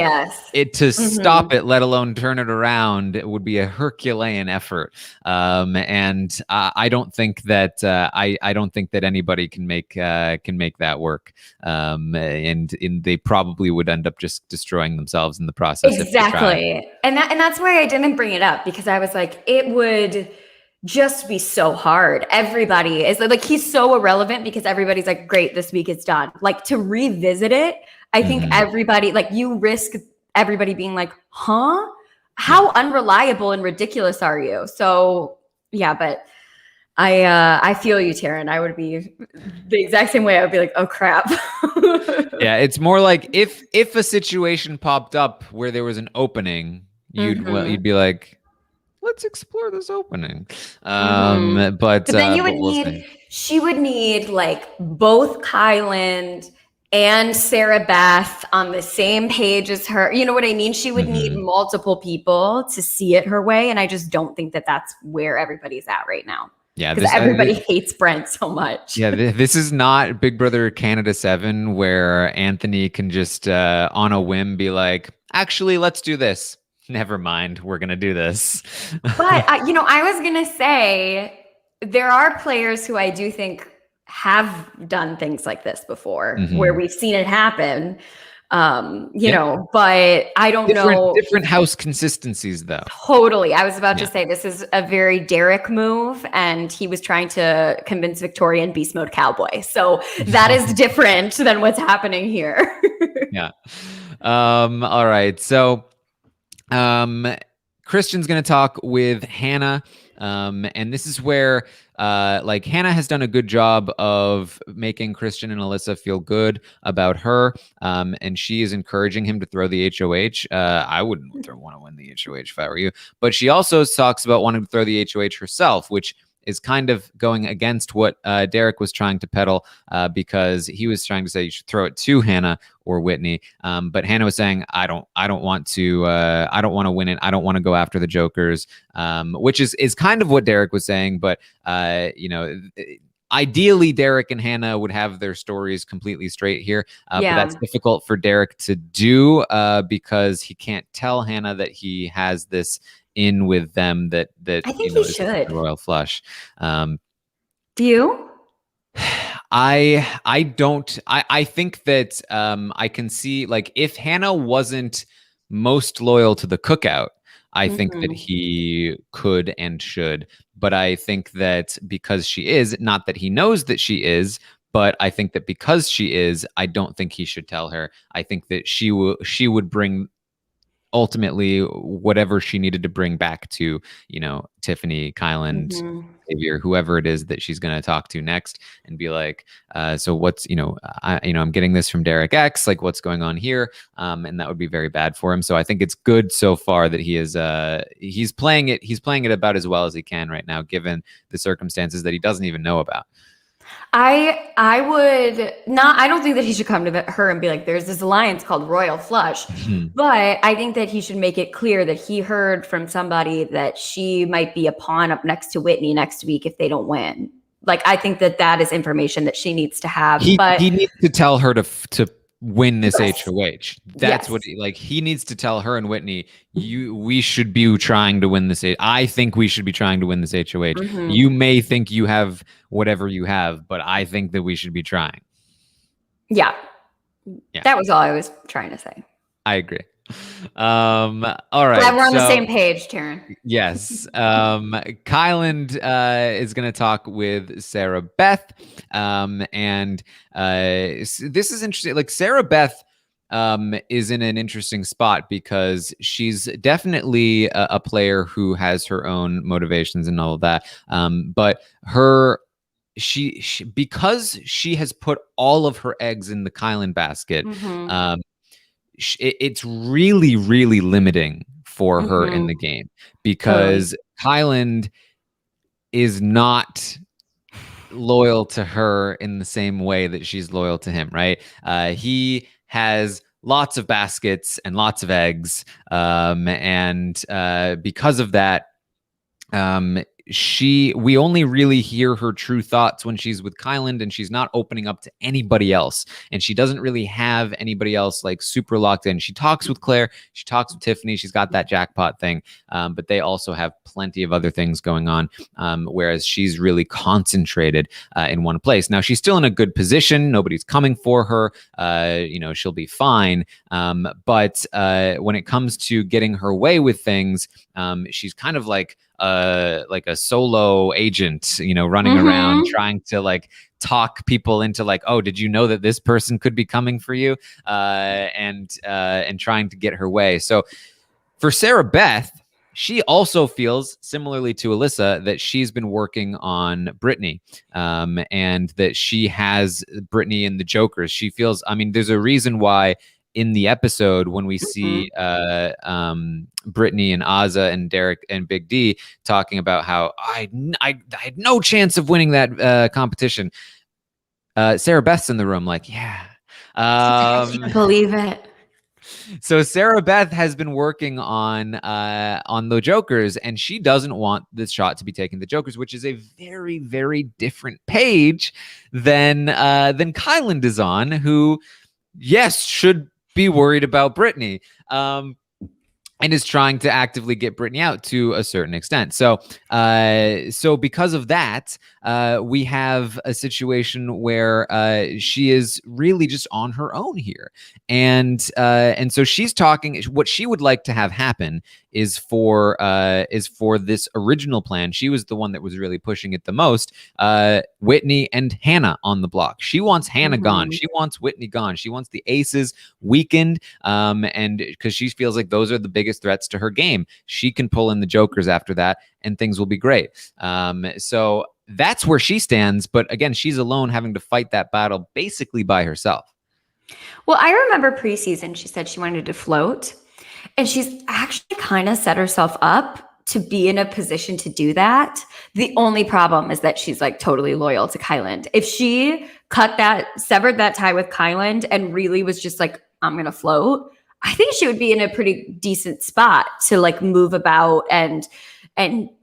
S1: To stop it, let alone turn it around, it would be a Herculean effort. And I don't think that I don't think that anybody can make that work. And they probably would end up just destroying themselves in the process.
S2: Exactly. And that's why I didn't bring it up, because I was like, it would just be so hard. Everybody is like, he's so irrelevant because everybody's like, great, this week it's done. Like, to revisit it, I think everybody, like, you risk everybody being like, huh? How unreliable and ridiculous are you? So yeah, but I feel you, Taran. I would be the exact same way. I would be like, oh crap.
S1: Yeah, it's more like if a situation popped up where there was an opening, you'd be like, let's explore this opening. But
S2: then you would
S1: we'll
S2: she would need like both Kyland and Sarah Beth on the same page as her. You know what I mean? She would need multiple people to see it her way. And I just don't think that that's where everybody's at right now.
S1: Yeah,
S2: because everybody hates Brent so much.
S1: Yeah, this is not Big Brother Canada 7 where Anthony can just on a whim be like, actually, let's do this. Never mind, we're going to do this.
S2: But, I was going to say there are players who I do think have done things like this before where we've seen it happen. But I don't know.
S1: Different house consistencies, though.
S2: Totally. I was about to say this is a very Derek move, and he was trying to convince Victoria in Beast Mode Cowboy. So that is different than what's happening here.
S1: Yeah. All right. So Christian's going to talk with Hannah. And this is where Hannah has done a good job of making Christian and Alyssa feel good about her. And she is encouraging him to throw the HOH. I wouldn't want to win the HOH if I were you. But she also talks about wanting to throw the HOH herself, which is kind of going against what Derek was trying to peddle because he was trying to say you should throw it to Hannah or Whitney. But Hannah was saying, I don't want to win it. I don't want to go after the jokers, which is kind of what Derek was saying. But, ideally, Derek and Hannah would have their stories completely straight here. But that's difficult for Derek to do because he can't tell Hannah that he has this in with them that
S2: I think he should.
S1: Royal flush.
S2: Do you?
S1: I don't. I think that I can see, like, if Hannah wasn't most loyal to the cookout, I think that he could and should. But I think that because she is, not that he knows that she is, but I think that because she is, I don't think he should tell her. I think that she would bring ultimately whatever she needed to bring back to, Tiffany, Kyland, Xavier, whoever it is that she's going to talk to next, and be like, so what's, I'm getting this from Derek X, like what's going on here. And that would be very bad for him. So I think it's good so far that he is, he's playing it about as well as he can right now, given the circumstances that he doesn't even know about.
S2: I would not, I don't think that he should come to her and be like, there's this alliance called Royal Flush, but I think that he should make it clear that he heard from somebody that she might be a pawn up next to Whitney next week if they don't win. Like, I think that is information that she needs to have.
S1: He needs to tell her to win this HOH. That's what he needs to tell her and Whitney, we should be trying to win this. I think we should be trying to win this HOH. You may think you have whatever you have, but I think that we should be trying. Yeah.
S2: That was all I was trying to say.
S1: I agree. All right.
S2: Glad we're on the same page, Taran.
S1: Yes. Kyland is going to talk with Sarah Beth. And this is interesting. Like, Sarah Beth is in an interesting spot because she's definitely a player who has her own motivations and all of that. But she because she has put all of her eggs in the Kyland basket, it's really, really limiting for her in the game because Kyland is not loyal to her in the same way that she's loyal to him, right? He has lots of baskets and lots of eggs. And because of that, we only really hear her true thoughts when she's with Kyland, and she's not opening up to anybody else. And she doesn't really have anybody else like super locked in. She talks with Claire, she talks with Tiffany, she's got that jackpot thing. But they also have plenty of other things going on. Whereas she's really concentrated in one place. Now, she's still in a good position. Nobody's coming for her. She'll be fine. But when it comes to getting her way with things, she's kind of like like a solo agent, running around trying to like talk people into like, oh, did you know that this person could be coming for you, and trying to get her way. So for Sarah Beth, she also feels similarly to Alyssa that she's been working on Brittany, and that she has Brittany and the Jokers. She feels, I mean, there's a reason why in the episode when we see Brittany and Azza and Derek and Big D talking about how I had no chance of winning that competition, Sarah Beth's in the room like, yeah.
S2: I can't believe it.
S1: So Sarah Beth has been working on the Jokers, and she doesn't want this shot to be taken the Jokers, which is a very, very different page than Kyland is on, who, yes, should be worried about Brittany. And is trying to actively get Brittany out to a certain extent. So because of that, we have a situation where she is really just on her own here, and so she's talking. What she would like to have happen is for this original plan. She was the one that was really pushing it the most. Whitney and Hannah on the block. She wants Hannah gone. She wants Whitney gone. She wants the aces weakened, and because she feels like those are the biggest threats to her game. She can pull in the Jokers after that, and things will be great. So that's where she stands. But again, she's alone, having to fight that battle basically by herself.
S2: Well, I remember preseason, she said she wanted to float, and she's actually kind of set herself up to be in a position to do that. The only problem is that she's like totally loyal to Kyland. If she severed that tie with Kyland and really was just like, I'm going to float, I think she would be in a pretty decent spot to like move about and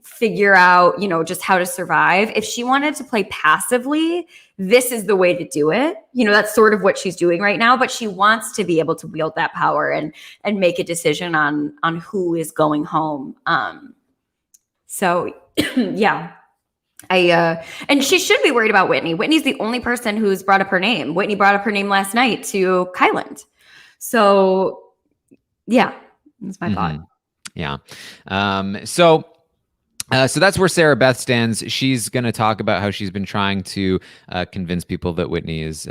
S2: figure out, just how to survive. If she wanted to play passively, this is the way to do it. That's sort of what she's doing right now, but she wants to be able to wield that power and make a decision on who is going home. So yeah. And she should be worried about Whitney. Whitney's the only person who's brought up her name. Whitney brought up her name last night to Kyland. So yeah, that's my thought.
S1: Yeah. So that's where Sarah Beth stands. She's going to talk about how she's been trying to convince people that Whitney is,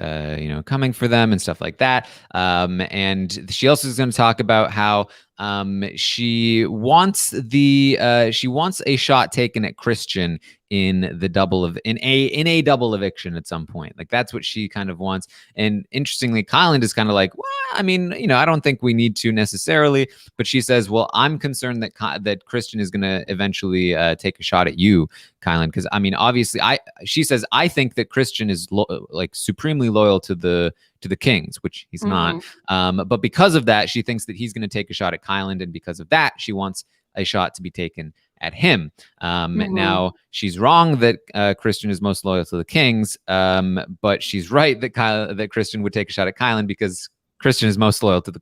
S1: coming for them and stuff like that. And she also is going to talk about how she wants a shot taken at Christian in a double eviction at some point. Like that's what she kind of wants. And interestingly, Kyland is kind of like, well, I mean, I don't think we need to necessarily, but she says, well, I'm concerned that Christian is going to eventually take a shot at you, Kyland, because I mean, obviously, she says I think that Christian is like supremely loyal to the Kings, which he's not. But because of that, she thinks that he's going to take a shot at Kyland, and because of that, she wants a shot to be taken at him. Now, she's wrong that Christian is most loyal to the Kings, but she's right that Christian would take a shot at Kyland because Christian is most loyal to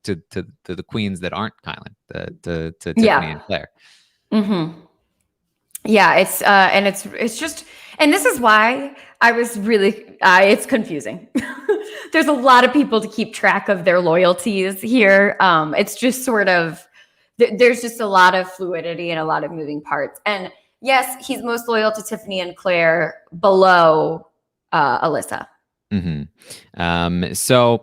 S1: the queens that aren't Kyland, to Tiffany and Claire.
S2: Yeah, it's just, and this is why I was really, it's confusing. There's a lot of people to keep track of their loyalties here. It's just sort of, there's just a lot of fluidity and a lot of moving parts. And yes, he's most loyal to Tiffany and Claire below Alyssa.
S1: So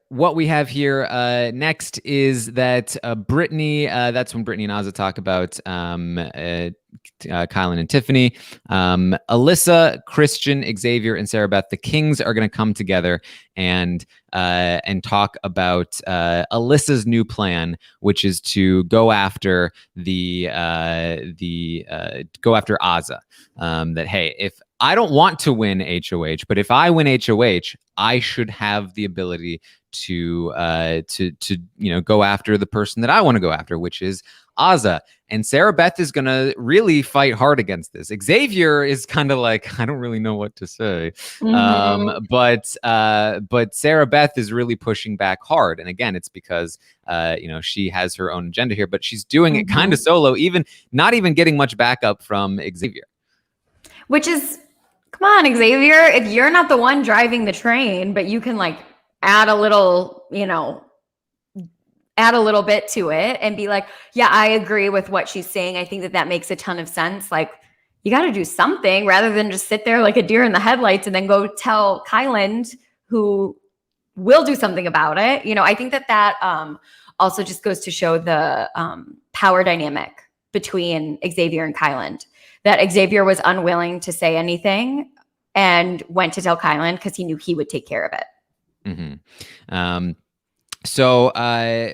S1: what we have here next is that Brittany, that's when Brittany and Azza talk about Kyland and Tiffany. Alyssa, Christian, Xavier, and Sarah Beth, the Kings, are going to come together and talk about Alyssa's new plan, which is to go after go after Azza. That hey, if I don't want to win HOH, but if I win HOH, I should have the ability to go after the person that I want to go after, which is Azza. And Sarah Beth is going to really fight hard against this. Xavier is kind of like, I don't really know what to say. But Sarah Beth is really pushing back hard. And again, it's because, she has her own agenda here, but she's doing it kind of solo, not even getting much backup from Xavier.
S2: Which is, come on, Xavier, if you're not the one driving the train, but you can like add a little, add a little bit to it and be like, yeah, I agree with what she's saying. I think that makes a ton of sense. Like, you got to do something rather than just sit there like a deer in the headlights and then go tell Kyland, who will do something about it. I think that also just goes to show the power dynamic between Xavier and Kyland, that Xavier was unwilling to say anything and went to tell Kyland because he knew he would take care of it.
S1: Mm-hmm.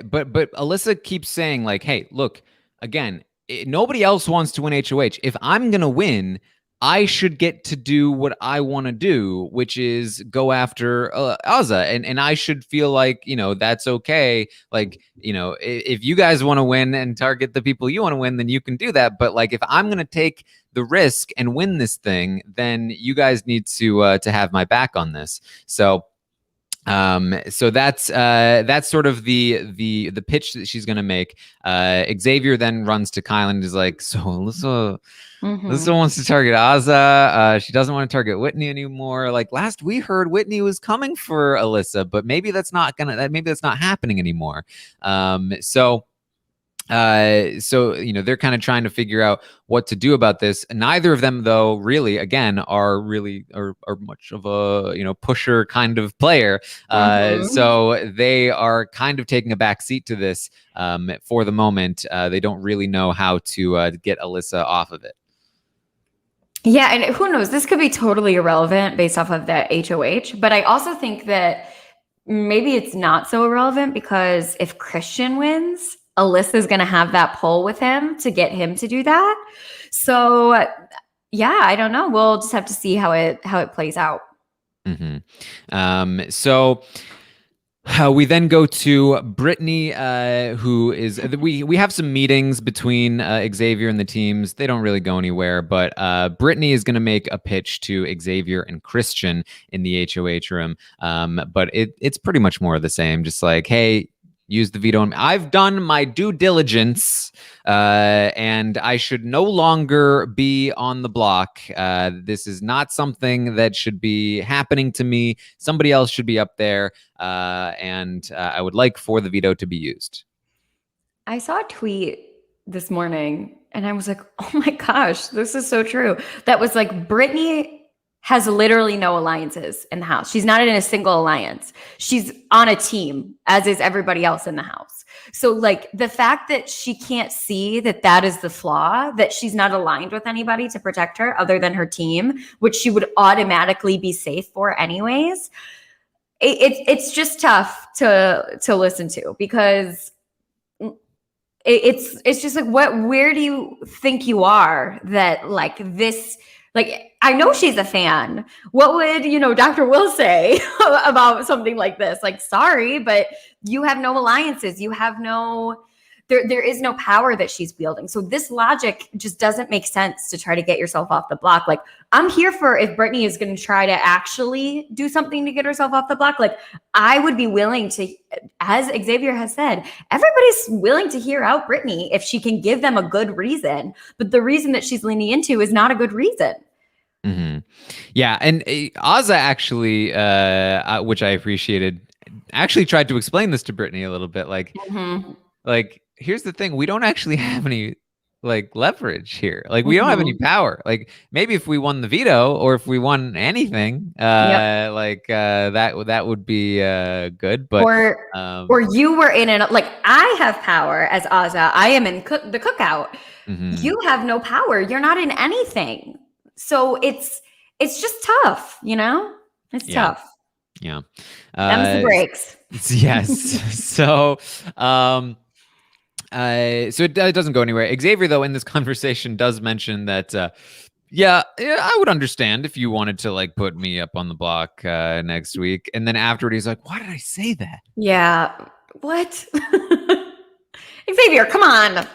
S1: But Alyssa keeps saying like, hey, look, again, nobody else wants to win HOH. If I'm going to win, I should get to do what I want to do, which is go after Azza. And I should feel like, that's okay. Like, if you guys want to win and target the people you want to win, then you can do that. But like, if I'm going to take the risk and win this thing, then you guys need to have my back on this. So that's sort of the pitch that she's going to make. Xavier then runs to Kyland and is like, so Alyssa wants to target Azza. She doesn't want to target Whitney anymore. Like last we heard, Whitney was coming for Alyssa, but maybe that's not happening anymore. So they're kind of trying to figure out what to do about this. Neither of them, though, really, again, are much of a pusher kind of player. So they are kind of taking a back seat to this for the moment. They don't really know how to get Alyssa off of it.
S2: Yeah, and who knows? This could be totally irrelevant based off of that HOH. But I also think that maybe it's not so irrelevant because if Christian wins, Alyssa's going to have that pull with him to get him to do that. So, yeah, I don't know. We'll just have to see how it plays out.
S1: So we then go to Brittany, who is we have some meetings between Xavier and the teams. They don't really go anywhere, but Brittany is going to make a pitch to Xavier and Christian in the HOH room. But it's pretty much more of the same. Just like, hey, use the veto. I've done my due diligence, and I should no longer be on the block. This is not something that should be happening to me. Somebody else should be up there, and I would like for the veto to be used.
S2: I saw a tweet this morning, and I was like, oh my gosh, this is so true. That was like, Brittany has literally no alliances in the house. She's not in a single alliance. She's on a team, as is everybody else in the house. So like the fact that she can't see that is the flaw, that she's not aligned with anybody to protect her other than her team, which she would automatically be safe for anyways. It's just tough to listen to because it's just like, where do you think you are that like this, like, I know she's a fan. What would, Dr. Will say about something like this? Like, sorry, but you have no alliances. You have there is no power that she's wielding. So this logic just doesn't make sense to try to get yourself off the block. Like, I'm here for if Brittany is going to try to actually do something to get herself off the block. Like, I would be willing to, as Xavier has said, everybody's willing to hear out Brittany if she can give them a good reason. But the reason that she's leaning into is not a good reason.
S1: Mm-hmm. Yeah, and Azza actually, which I appreciated, actually tried to explain this to Brittany a little bit. Like, like here's the thing: we don't actually have any like leverage here. Like, we don't have any power. Like, maybe if we won the veto or if we won anything, that would be good. But
S2: or you were in an like I have power as Azza. I am in the Cookout. You have no power. You're not in anything. So it's just tough, It's tough.
S1: Yeah.
S2: Them's the breaks.
S1: Yes. So it doesn't go anywhere. Xavier, though, in this conversation does mention that, I would understand if you wanted to like put me up on the block next week. And then afterward, he's like, why did I say that?
S2: Yeah. What? Xavier, come on.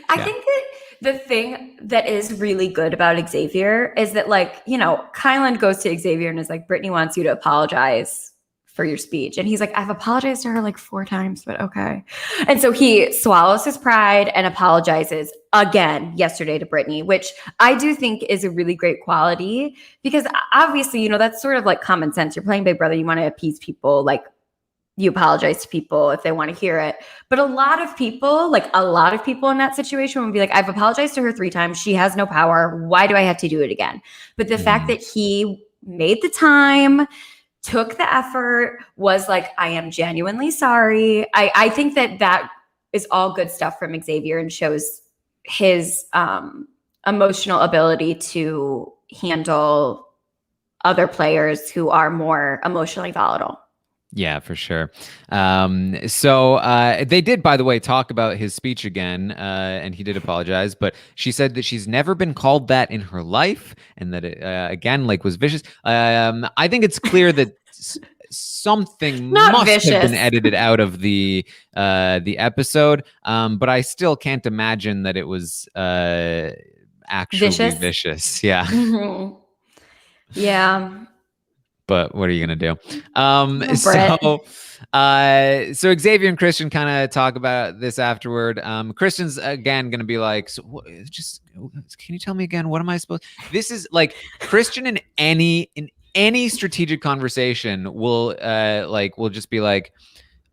S2: I think that the thing that is really good about Xavier is that, like, Kyland goes to Xavier and is like, Brittany wants you to apologize for your speech. And he's like, I've apologized to her like 4 times, but okay. And so he swallows his pride and apologizes again yesterday to Brittany, which I do think is a really great quality because obviously, that's sort of like common sense. You're playing Big Brother. You want to appease people. Like, you apologize to people if they want to hear it. But a lot of people in that situation would be like, I've apologized to her 3 times. She has no power. Why do I have to do it again? But the fact that he made the time, took the effort, was like, I am genuinely sorry. I think that is all good stuff from Xavier and shows his emotional ability to handle other players who are more emotionally volatile.
S1: Yeah, for sure. So they did, by the way, talk about his speech again, and he did apologize. But she said that she's never been called that in her life, and that it, again, like, was vicious. I think it's clear that something must have been edited out of the episode. But I still can't imagine that it was actually vicious. Yeah.
S2: Mm-hmm. Yeah.
S1: But what are you gonna do? So Xavier and Christian kind of talk about this afterward. Christian's again gonna be like, so just can you tell me again? What am I supposed? This is like Christian in any strategic conversation will just be like,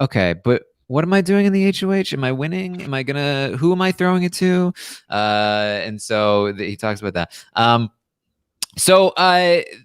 S1: okay, but what am I doing in the HOH? Am I winning? Who am I throwing it to? And so he talks about that. So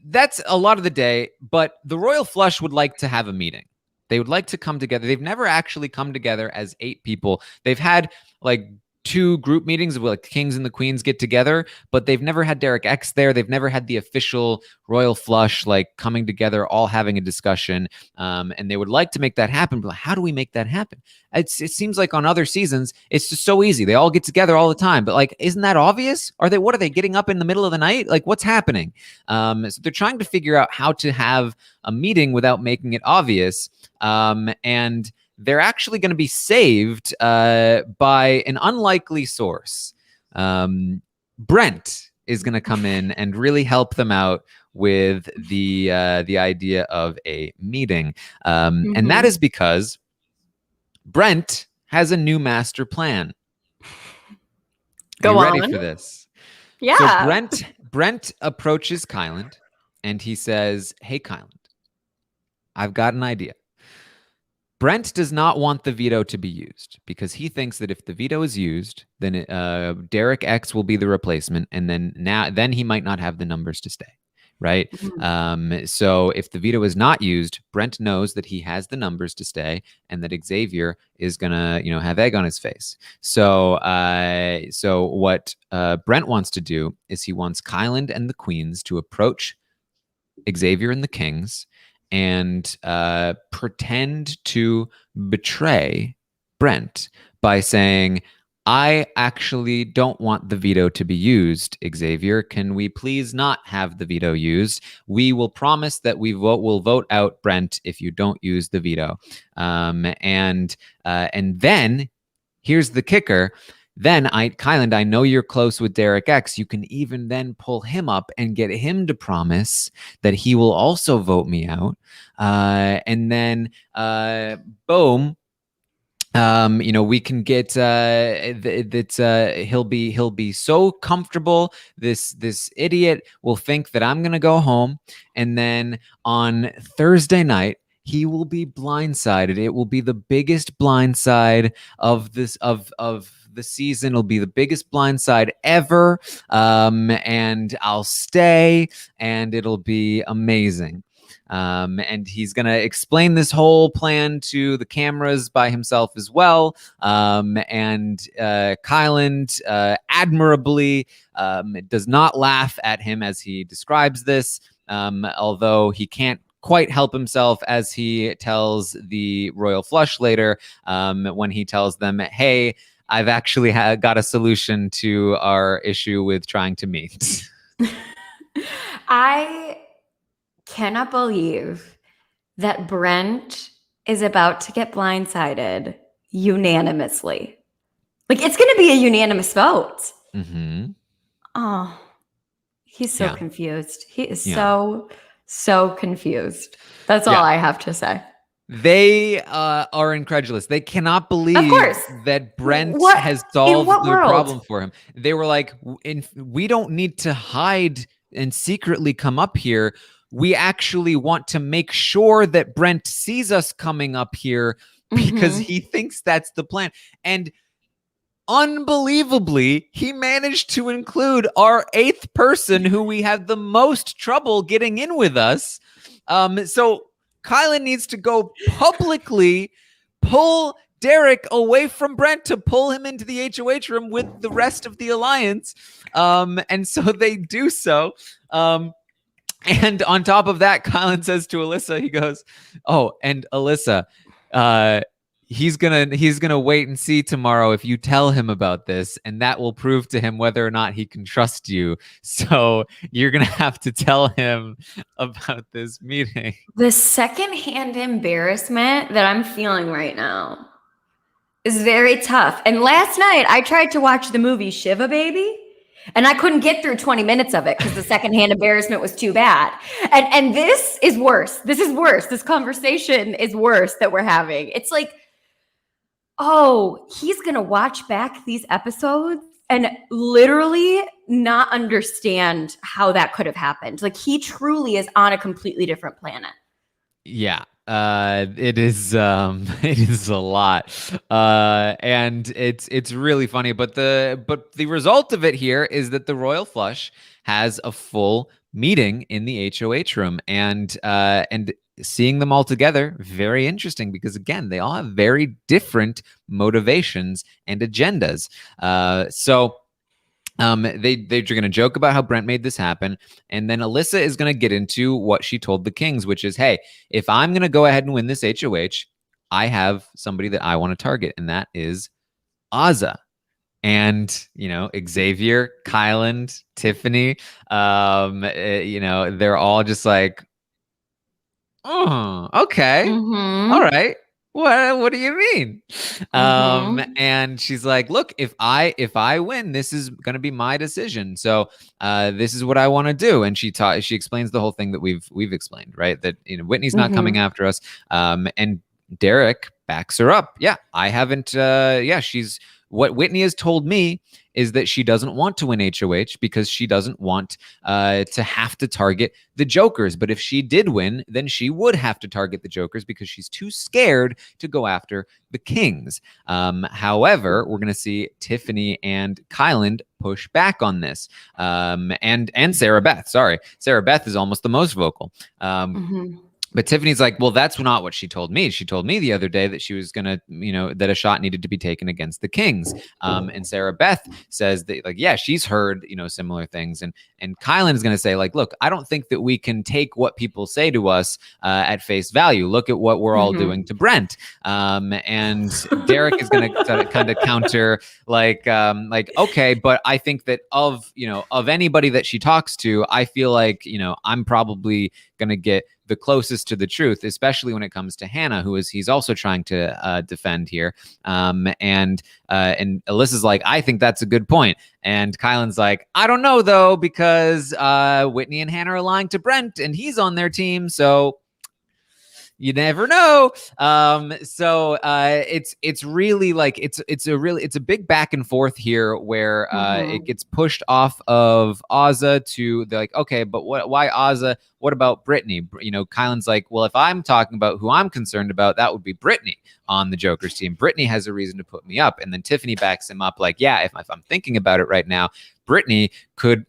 S1: that's a lot of the day, but the Royal Flush would like to have a meeting. They would like to come together. They've never actually come together as 8 people. They've had like 2 group meetings where like the Kings and the Queens get together, but they've never had Derek X there. They've never had the official Royal Flush like coming together, all having a discussion. And they would like to make that happen. But how do we make that happen? It seems like on other seasons, it's just so easy. They all get together all the time. But like, isn't that obvious? What are they getting up in the middle of the night? Like, what's happening? So they're trying to figure out how to have a meeting without making it obvious. And they're actually going to be saved by an unlikely source. Brent is going to come in and really help them out with the idea of a meeting. And that is because Brent has a new master plan.
S2: Go on.
S1: Ready for this?
S2: Yeah.
S1: So Brent approaches Kyland and he says, hey, Kyland, I've got an idea. Brent does not want the veto to be used because he thinks that if the veto is used, then Derek X will be the replacement, and then he might not have the numbers to stay, right? Mm-hmm. So if the veto is not used, Brent knows that he has the numbers to stay, and that Xavier is gonna, have egg on his face. So what Brent wants to do is he wants Kyland and the Queens to approach Xavier and the Kings and pretend to betray Brent by saying, I actually don't want the veto to be used, Xavier. Can we please not have the veto used? We will promise that we'll vote out Brent if you don't use the veto. And then here's the kicker. Then Kyland, I know you're close with Derek X. You can even then pull him up and get him to promise that he will also vote me out. And then, boom, we can get he'll be so comfortable. This idiot will think that I'm gonna go home, and then on Thursday night, he will be blindsided. It will be the biggest blindside of the season. It'll be the biggest blindside ever. And I'll stay, and it'll be amazing. And he's going to explain this whole plan to the cameras by himself as well. And Kyland admirably does not laugh at him as he describes this, although he can't quite help himself as he tells the Royal Flush later, when he tells them, hey, I've actually got a solution to our issue with trying to meet.
S2: I cannot believe that Brent is about to get blindsided unanimously. Like, it's going to be a unanimous vote. Mm-hmm. Oh, he's so confused. He is so confused. That's all I have to say.
S1: They are incredulous. They cannot believe that Brent has solved the problem for him. They were like, we don't need to hide and secretly come up here. we actually want to make sure that Brent sees us coming up here because he thinks that's the plan. And unbelievably, he managed to include our 8th person who we had the most trouble getting in with us. So Kyland needs to go publicly pull Derek away from Brent to pull him into the HOH room with the rest of the alliance. And so they do so. And on top of that, Kyland says to Alyssa, he goes, "Oh, and Alyssa, he's gonna wait and see tomorrow if you tell him about this, and that will prove to him whether or not he can trust you. So you're gonna have to tell him about this meeting."
S2: The secondhand embarrassment that I'm feeling right now is very tough. And last night I tried to watch the movie Shiva Baby, and I couldn't get through 20 minutes of it because the secondhand embarrassment was too bad. And this is worse. This is worse. This conversation is worse that we're having. It's like, oh, he's going to watch back these episodes and literally not understand how that could have happened. Like, he truly is on a completely different planet.
S1: Yeah. It is a lot. And it's really funny, but the result of it here is that the Royal Flush has a full meeting in the HOH room, and seeing them all together, very interesting, because again, they all have very different motivations and agendas. They're going to joke about how Brent made this happen. And then Alyssa is going to get into what she told the Kings, which is, hey, if I'm going to go ahead and win this HOH, I have somebody that I want to target, and that is Azah. And, Xavier, Kyland, Tiffany, they're all just like, oh, okay. All right. What do you mean? And she's like, look, if I win, this is going to be my decision. So this is what I want to do. And she explains the whole thing that we've explained, right? That Whitney's not coming after us. And Derek backs her up. Yeah, I haven't. She's what Whitney has told me is that she doesn't want to win HOH because she doesn't want to have to target the Jokers. But if she did win, then she would have to target the Jokers because she's too scared to go after the Kings. However, we're going to see Tiffany and Kyland push back on this. And Sarah Beth. Sorry. Sarah Beth is almost the most vocal. But Tiffany's like, well, that's not what she told me. She told me the other day that she was going to, that a shot needed to be taken against the Kings. And Sarah Beth says that, like, yeah, she's heard, similar things. And Kyland is going to say, like, look, I don't think that we can take what people say to us at face value. Look at what we're all doing to Brent. And Derek is going to kind of counter, like, okay, but I think that of anybody that she talks to, I feel like, I'm probably going to get the closest to the truth, especially when it comes to Hannah, he's also trying to defend here. And Alyssa's like, I think that's a good point. And Kyland's like, I don't know though, because Whitney and Hannah are lying to Brent and he's on their team. So you never know. It's really like it's a big back and forth here where it gets pushed off of Azah to they're like, okay, but why Azah? What about Brittany? Kyland's like, well, if I'm talking about who I'm concerned about, that would be Brittany on the Joker's team. Brittany has a reason to put me up. And then Tiffany backs him up like, yeah, if I'm thinking about it right now, Brittany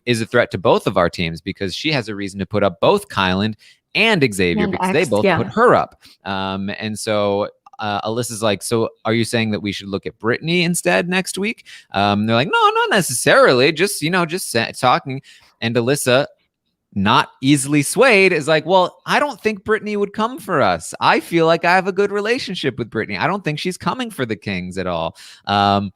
S1: is a threat to both of our teams because she has a reason to put up both Kyland and Xavier because they both put her up. And so Alyssa's like, so are you saying that we should look at Brittany instead next week? They're like, no, not necessarily. Just talking. And Alyssa, not easily swayed, is like, well, I don't think Brittany would come for us. I feel like I have a good relationship with Brittany. I don't think she's coming for the Kings at all. And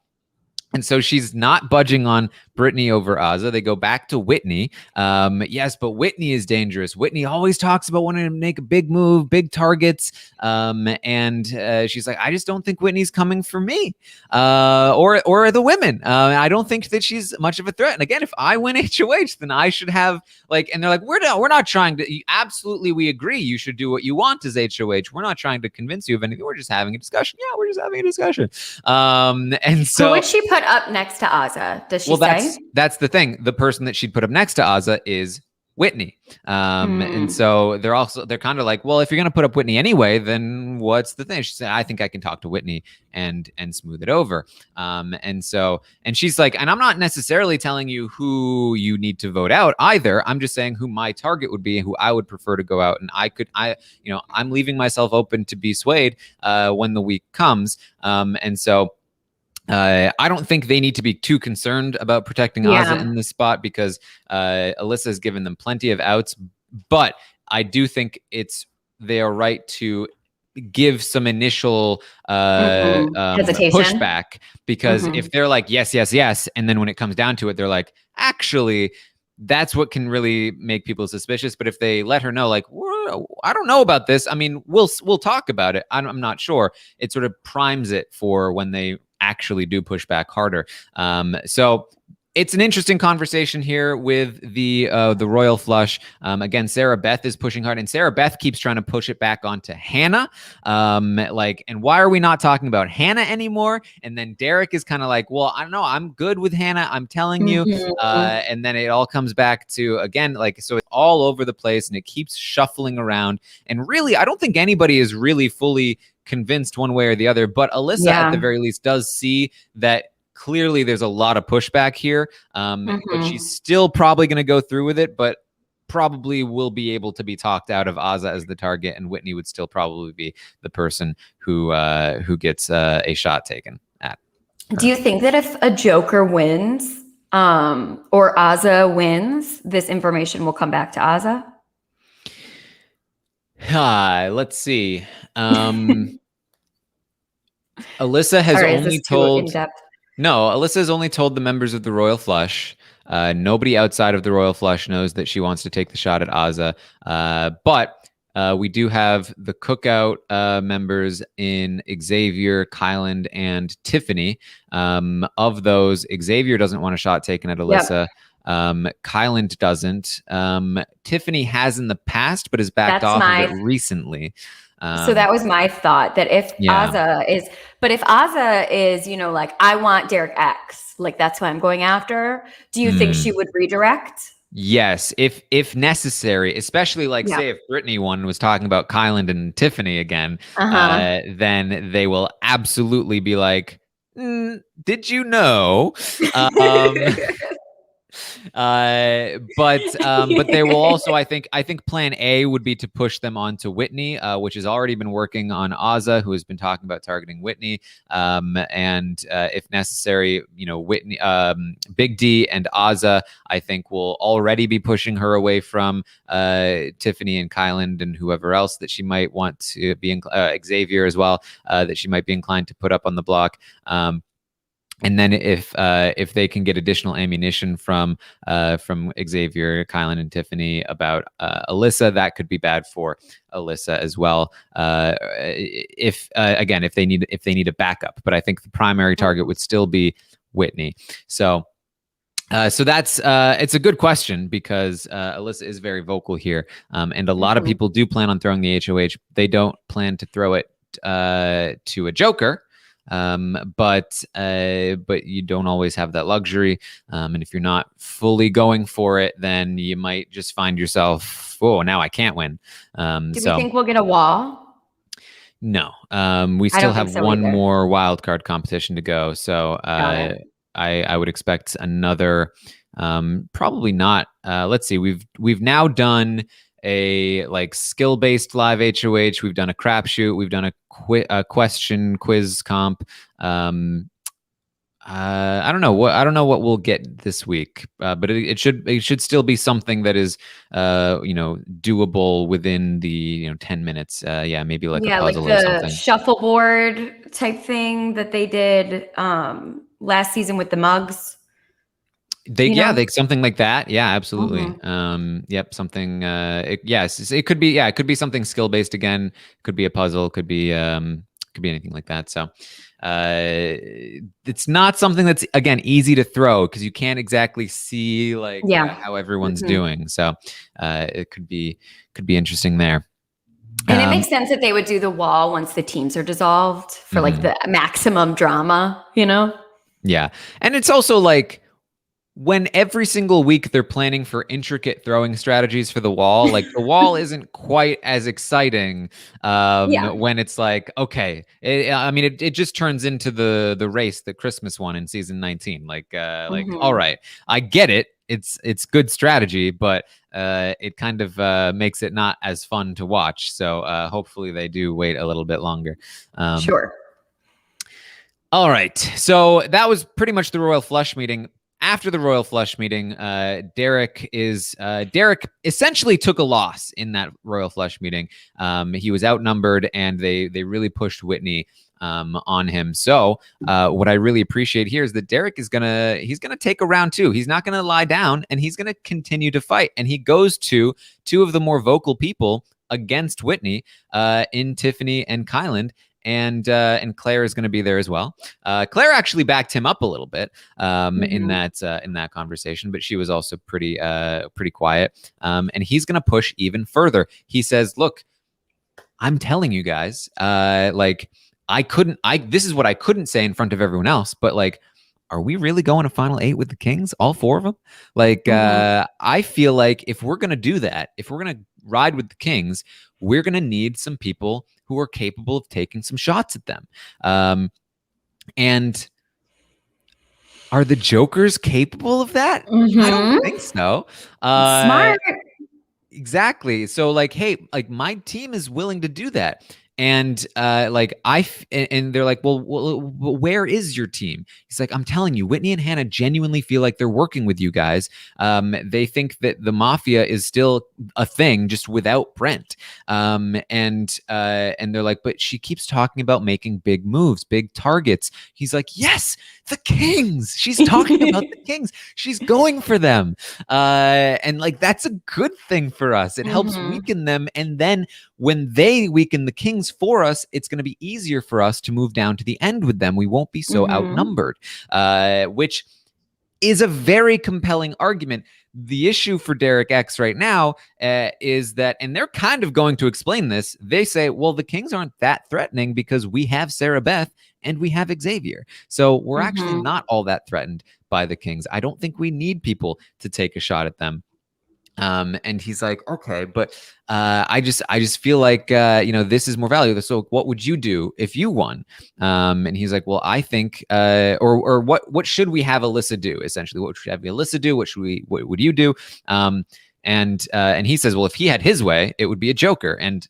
S1: so she's not budging on Brittany over Azah. They go back to Whitney. Yes, but Whitney is dangerous. Whitney always talks about wanting to make a big move, big targets. And she's like, I just don't think Whitney's coming for me or the women. I don't think that she's much of a threat. And again, if I win HOH, then I should have and they're like, we're not trying to. Absolutely, we agree. You should do what you want as HOH. We're not trying to convince you of anything. We're just having a discussion. Yeah, we're just having a discussion. And so
S2: who would she put up next to Azah? Does she say?
S1: That's the thing. The person that she'd put up next to Azah is Whitney. And so they're kind of like, well, if you're going to put up Whitney anyway, then what's the thing? She said, I think I can talk to Whitney and smooth it over. And she's like, and I'm not necessarily telling you who you need to vote out either. I'm just saying who my target would be and who I would prefer to go out. And I'm leaving myself open to be swayed when the week comes. And so I don't think they need to be too concerned about protecting Azah in this spot because Alyssa has given them plenty of outs. But I do think they are right to give some initial pushback because if they're like, yes, yes, yes, and then when it comes down to it, they're like, actually, that's what can really make people suspicious. But if they let her know, like, I don't know about this. I mean, we'll talk about it. I'm not sure. It sort of primes it for when they actually do push back harder. So it's an interesting conversation here with the royal flush. Again, Sarah Beth is pushing hard, and Sarah Beth keeps trying to push it back onto Hannah. And why are we not talking about Hannah anymore? And then Derek is kind of like, well, I don't know. I'm good with Hannah. I'm telling you. And then it all comes back to, again, like, so it's all over the place and it keeps shuffling around. And really, I don't think anybody is really fully convinced one way or the other, but Alyssa at the very least does see that clearly there's a lot of pushback here, but she's still probably going to go through with it, but probably will be able to be talked out of Azah as the target, and Whitney would still probably be the person who gets a shot taken at her.
S2: Do you think that if a Joker wins or Azah wins, this information will come back to Azah?
S1: Let's see. Alyssa has only told... No, Alyssa has only told the members of the Royal Flush. Nobody outside of the Royal Flush knows that she wants to take the shot at Azah. But we do have the Cookout members in Xavier, Kyland, and Tiffany. Of those, Xavier doesn't want a shot taken at Alyssa. Kyland doesn't. Tiffany has in the past, but has backed off of it recently.
S2: So that was my thought, that if Azah is, like, I want Derek X, like, that's what I'm going after. Do you think she would redirect?
S1: Yes, if necessary, especially like say if Brittany one was talking about Kyland and Tiffany again, then they will absolutely be like, did you know? But they will also, I think plan A would be to push them onto Whitney, which has already been working on Azah, who has been talking about targeting Whitney. And if necessary, Whitney, Big D and Azah, I think will already be pushing her away from Tiffany and Kyland and whoever else that she might want to be, Xavier as well, that she might be inclined to put up on the block. And then if they can get additional ammunition from Xavier, Kyland, and Tiffany about Alyssa, that could be bad for Alyssa as well. If they need a backup, but I think the primary target would still be Whitney. So that's it's a good question because Alyssa is very vocal here, and a lot of people do plan on throwing the HOH. They don't plan to throw it to a Joker. But you don't always have that luxury. And if you're not fully going for it, then you might just find yourself, oh, now I can't win.
S2: Do you think we'll get a wall?
S1: No. We still have one more wild card competition to go. So I would expect another, probably not. Let's see. We've now done a skill-based live HOH. We've done a crapshoot. We've done a question quiz comp. I don't know what we'll get this week, but it should still be something that is doable within the 10 minutes. Maybe like a puzzle or something.
S2: Shuffleboard type thing that they did last season with the mugs.
S1: Something like that. Yeah, absolutely. Something. It could be. It could be something skill based again. Could be a puzzle. Could be anything like that. So, it's not something that's again easy to throw because you can't exactly see how everyone's doing. So, it could be interesting there.
S2: And it makes sense that they would do the wall once the teams are dissolved for the maximum drama.
S1: Yeah, and it's also when every single week they're planning for intricate throwing strategies for the wall, like the wall isn't quite as exciting
S2: Yeah.
S1: when it's like, okay, I mean, it just turns into the race, the Christmas one in season 19. Like, all
S2: Mm-hmm.
S1: right, I get it. It's good strategy, but it kind of makes it not as fun to watch. So hopefully they do wait a little bit longer.
S2: Sure.
S1: All right. So that was pretty much the Royal Flush meeting. After the Royal Flush meeting, Derek essentially took a loss in that Royal Flush meeting. He was outnumbered, and they really pushed Whitney on him. So what I really appreciate here is that Derek he's gonna take a round two. He's not gonna lie down, and he's gonna continue to fight. And he goes to two of the more vocal people against Whitney in Tiffany and Kyland, and Claire is going to be there as well. Claire actually backed him up a little bit in that conversation, but she was also pretty quiet. And he's going to push even further. He says, "Look, I'm telling you guys, like this is what I couldn't say in front of everyone else, but like." Are we really going to Final 8 with the Kings, all four of them? Like, I feel like if we're going to do that, if we're going to ride with the Kings, we're going to need some people who are capable of taking some shots at them. And are the Jokers capable of that? I don't think so.
S2: Smart.
S1: Exactly. So like, hey, like my team is willing to do that. And and they're like, well, where is your team? He's like, I'm telling you, Whitney and Hannah genuinely feel like they're working with you guys. They think that the mafia is still a thing, just without Brent. And they're like, but she keeps talking about making big moves, big targets. He's like, yes, the Kings. She's talking about the Kings. She's going for them. And like, that's a good thing for us. It helps weaken them. And then when they weaken the Kings for us, it's going to be easier for us to move down to the end with them. We won't be so outnumbered, which is a very compelling argument. The issue for Derek X right now is that, and they're kind of going to explain this. They say, well, the Kings aren't that threatening because we have Sarah Beth and we have Xavier. So we're actually not all that threatened by the Kings. I don't think we need people to take a shot at them. And he's like, okay, but I just feel like this is more valuable. So what would you do if you won? And he's like, well, I think or what should we have Alyssa do? Essentially, what should we have Alyssa do? What would you do? And he says, well, if he had his way, it would be a Joker. And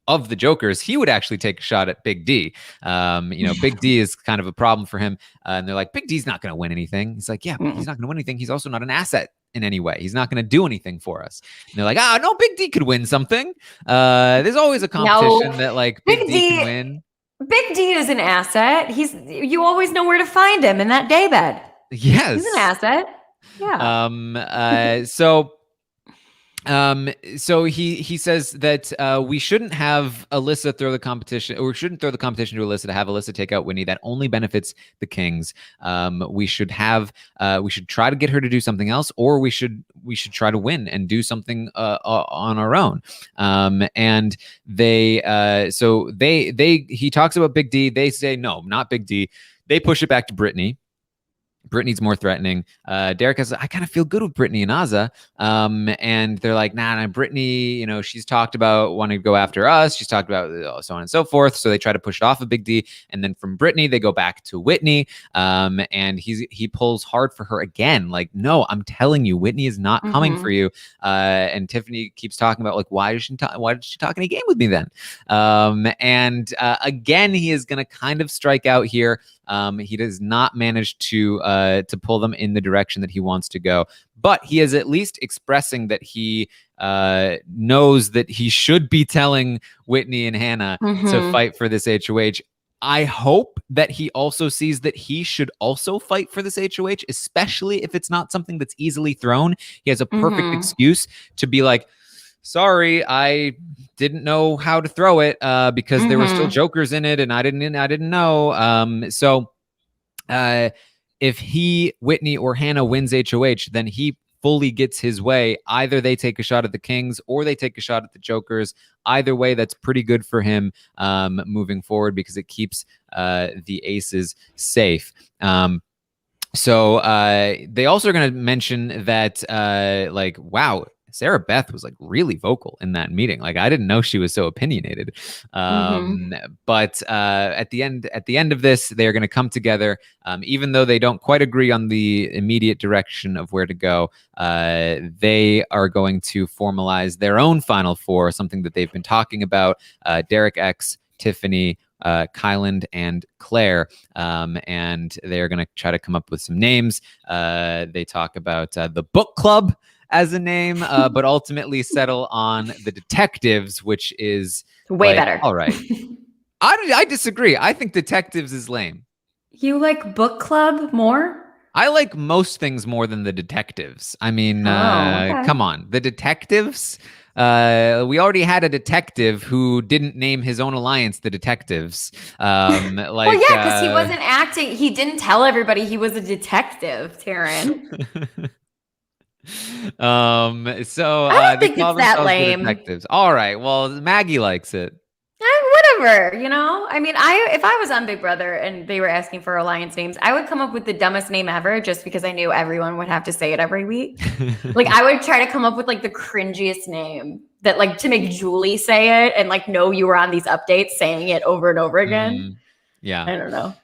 S1: of the Jokers, he would actually take a shot at Big D. Big D is kind of a problem for him. And they're like, Big D's not going to win anything. He's like, yeah, but he's not going to win anything. He's also not an asset in any way. He's not going to do anything for us. And they're like, no, Big D could win something. There's always a competition that like Big D can win.
S2: Big D is an asset. You always know where to find him in that daybed.
S1: Yes.
S2: He's an asset. Yeah.
S1: So he says that we shouldn't have Alyssa throw the competition, or we shouldn't throw the competition to Alyssa to have Alyssa take out Whitney. That only benefits the Kings. We should try to get her to do something else, or we should try to win and do something on our own. And he talks about Big D. They say no, not Big D. They push it back to Brittany. Brittany's more threatening. Derek has, I kind of feel good with Brittany and Azah. And they're like, nah, Brittany, she's talked about wanting to go after us. She's talked about so on and so forth. So they try to push it off of Big D. And then from Brittany, they go back to Whitney. And he pulls hard for her again. Like, no, I'm telling you, Whitney is not coming for you. And Tiffany keeps talking about like, why did she talk any game with me then? Again, he is going to kind of strike out here. He does not manage to pull them in the direction that he wants to go, but he is at least expressing that he knows that he should be telling Whitney and Hannah to fight for this HOH. I hope that he also sees that he should also fight for this HOH, especially if it's not something that's easily thrown. He has a perfect excuse to be like, sorry, I didn't know how to throw it because there were still Jokers in it, and I didn't know. So if Whitney or Hannah wins HOH, then he fully gets his way. Either they take a shot at the Kings or they take a shot at the Jokers. Either way, that's pretty good for him moving forward because it keeps the Aces safe. So they also are going to mention that, like, wow, Sarah Beth was like really vocal in that meeting. Like, I didn't know she was so opinionated.
S2: Mm-hmm.
S1: But at the end of this, they're going to come together, even though they don't quite agree on the immediate direction of where to go. They are going to formalize their own final four, something that they've been talking about. Derek X, Tiffany, Kyland, and Claire, and they're going to try to come up with some names. They talk about the book club as a name, but ultimately settle on the detectives, which is
S2: Way
S1: like,
S2: better.
S1: all right. I disagree. I think detectives is lame.
S2: You like book club more?
S1: I like most things more than the detectives. I mean,
S2: Oh, okay.
S1: come on. The detectives? We already had a detective who didn't name his own alliance the detectives.
S2: Well, yeah, because he wasn't acting. He didn't tell everybody he was a detective, Taran.
S1: So
S2: I don't
S1: they
S2: think
S1: call
S2: it's that
S1: themselves the
S2: lame.
S1: detectives. All right. Well, Maggie likes it.
S2: Whatever, you know. I mean, I if I was on Big Brother and they were asking for alliance names, I would come up with the dumbest name ever, just because I knew everyone would have to say it every week. Like, I would try to come up with like the cringiest name that, like, to make Julie say it and like know you were on these updates saying it over and over again.
S1: Yeah.
S2: I don't know.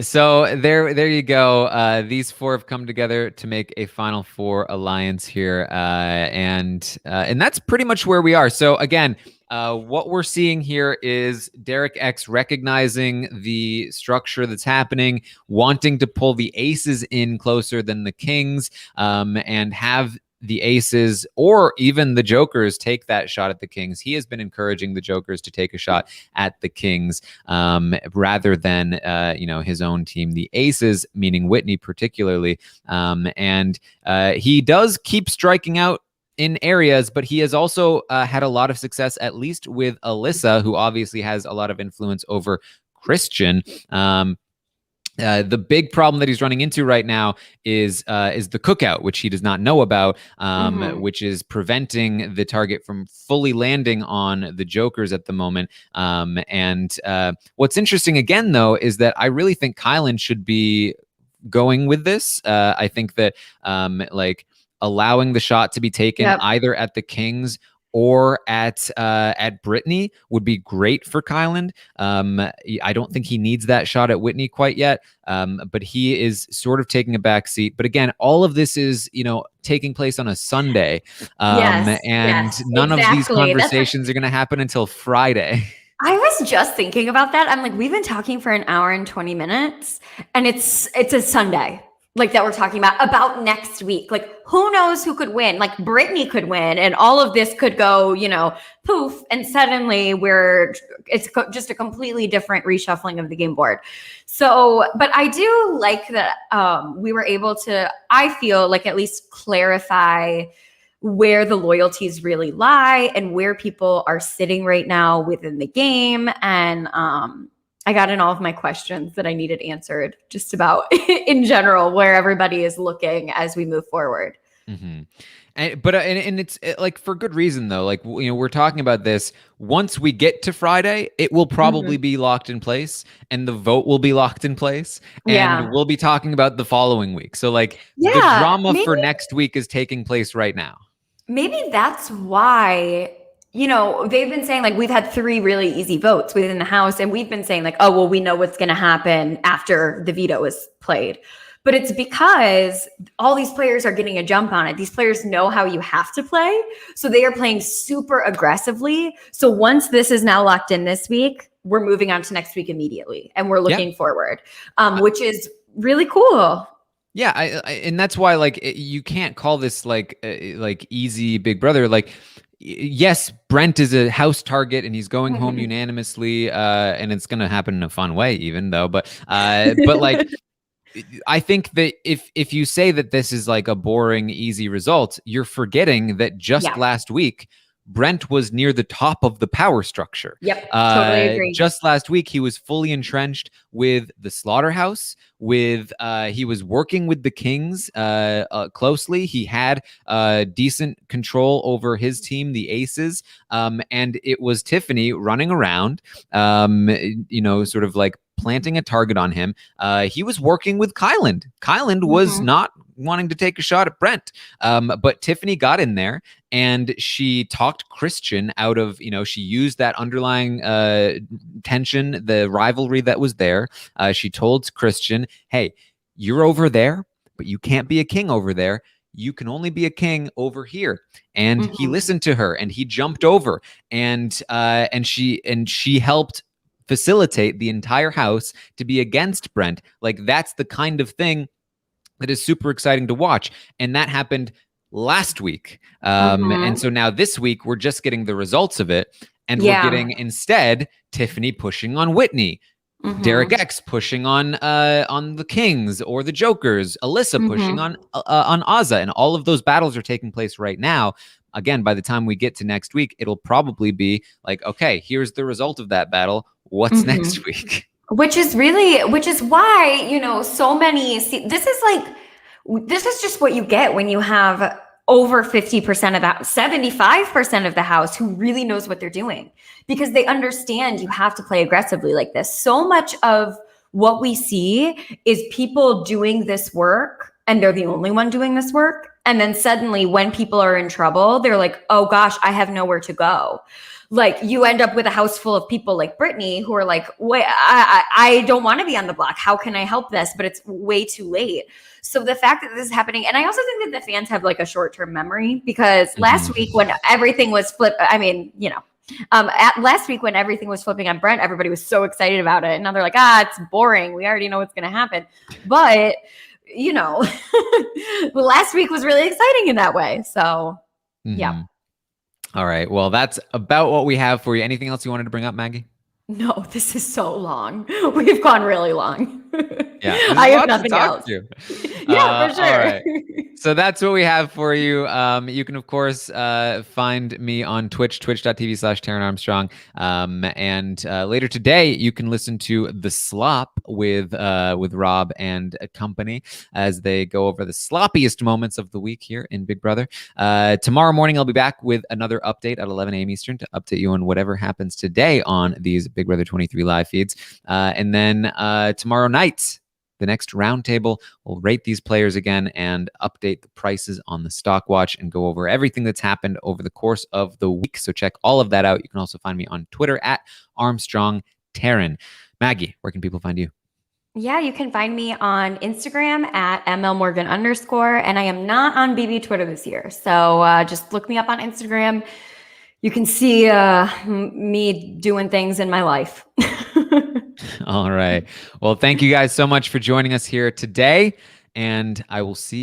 S1: So there you go. These four have come together to make a Final Four alliance here, and that's pretty much where we are. So again, what we're seeing here is Derek X recognizing the structure that's happening, wanting to pull the aces in closer than the kings, and have the aces or even the jokers take that shot at the kings. He has been encouraging the jokers to take a shot at the kings, rather than his own team, the aces, meaning Whitney particularly. And he does keep striking out in areas, but he has also had a lot of success, at least with Alyssa, who obviously has a lot of influence over Christian. The big problem that he's running into right now is the cookout, which he does not know about, which is preventing the target from fully landing on the jokers at the moment. And what's interesting again, though, is that I really think Kylan should be going with this. I think that like allowing the shot to be taken either at the Kings or at Brittany would be great for Kyland. I don't think he needs that shot at Whitney quite yet, but he is sort of taking a back seat. But again, all of this is, taking place on a Sunday, and none of these conversations are going to happen until Friday.
S2: I was just thinking about that. I'm like, we've been talking for an hour and 20 minutes, and it's a Sunday, like, that we're talking about next week. Like, who knows who could win? Like, Brittany could win, and all of this could go, poof, and suddenly it's just a completely different reshuffling of the game board. So, but I do like that we were able to, I feel like, at least clarify where the loyalties really lie and where people are sitting right now within the game. And I got in all of my questions that I needed answered, just about in general, where everybody is looking as we move forward.
S1: Mm-hmm. But it's like for good reason, though. Like, we're talking about this. Once we get to Friday, it will probably be locked in place, and the vote will be locked in place, and we'll be talking about the following week. So, like, the drama for next week is taking place right now.
S2: Maybe that's why, they've been saying, like, we've had 3 really easy votes within the House, and we've been saying, like, oh, well, we know what's going to happen after the veto is played. But it's because all these players are getting a jump on it. These players know how you have to play, so they are playing super aggressively. So once this is now locked in this week, we're moving on to next week immediately, and we're looking forward, which is really cool.
S1: Yeah, and that's why, like, you can't call this like easy Big Brother. Like, yes, Brent is a house target, and he's going home unanimously, and it's going to happen in a fun way, even though. But like, I think that if you say that this is like a boring, easy result, you're forgetting that just last week, Brent was near the top of the power structure.
S2: Yep, totally agree.
S1: Just last week, he was fully entrenched with the slaughterhouse. He was working with the Kings closely. He had decent control over his team, the Aces, and it was Tiffany running around, sort of like planting a target on him. He was working with Kyland. Kyland was not wanting to take a shot at Brent. But Tiffany got in there and she talked Christian out of, she used that underlying tension, the rivalry that was there. She told Christian, hey, you're over there, but you can't be a king over there. You can only be a king over here. And he listened to her and he jumped over and she helped facilitate the entire house to be against Brent. Like, that's the kind of thing that is super exciting to watch. And that happened last week. And so now this week, we're just getting the results of it. And we're getting instead Tiffany pushing on Whitney, Derek X pushing on the Kings or the Jokers, Alyssa pushing on Azza. And all of those battles are taking place right now. Again, by the time we get to next week, it'll probably be like, okay, here's the result of that battle. What's next week?
S2: Which is why, so many, this is just what you get when you have over 50% of that, 75% of the house who really knows what they're doing, because they understand you have to play aggressively like this. So much of what we see is people doing this work and they're the only one doing this work. And then suddenly when people are in trouble, they're like, oh gosh, I have nowhere to go. Like, you end up with a house full of people like Brittany who are like, wait, I don't want to be on the block. How can I help this? But it's way too late. So the fact that this is happening, and I also think that the fans have like a short-term memory, because last week when everything was last week when everything was flipping on Brent, everybody was so excited about it. And now they're like, it's boring. We already know what's going to happen. But, last week was really exciting in that way. So, yeah.
S1: All right. Well, that's about what we have for you. Anything else you wanted to bring up, Maggie?
S2: No, this is so long. We've gone really long.
S1: Yeah,
S2: I have nothing else.
S1: Yeah, for sure. All right. So that's what we have for you. You can, of course, find me on Twitch, twitch.tv/Taran Armstrong. And later today, you can listen to The Slop with Rob and company as they go over the sloppiest moments of the week here in Big Brother. Tomorrow morning, I'll be back with another update at 11 a.m. Eastern to update you on whatever happens today on these Big Brother 23 live feeds. And then tomorrow night, the next roundtable, we'll rate these players again and update the prices on the stock watch and go over everything that's happened over the course of the week. So check all of that out. You can also find me on Twitter at Armstrong Taran. Maggie, where can people find you?
S2: Yeah, you can find me on Instagram at mlmorgan_, and I am not on BB Twitter this year. So just look me up on Instagram. You can see me doing things in my life.
S1: All right. Well, thank you guys so much for joining us here today, and I will see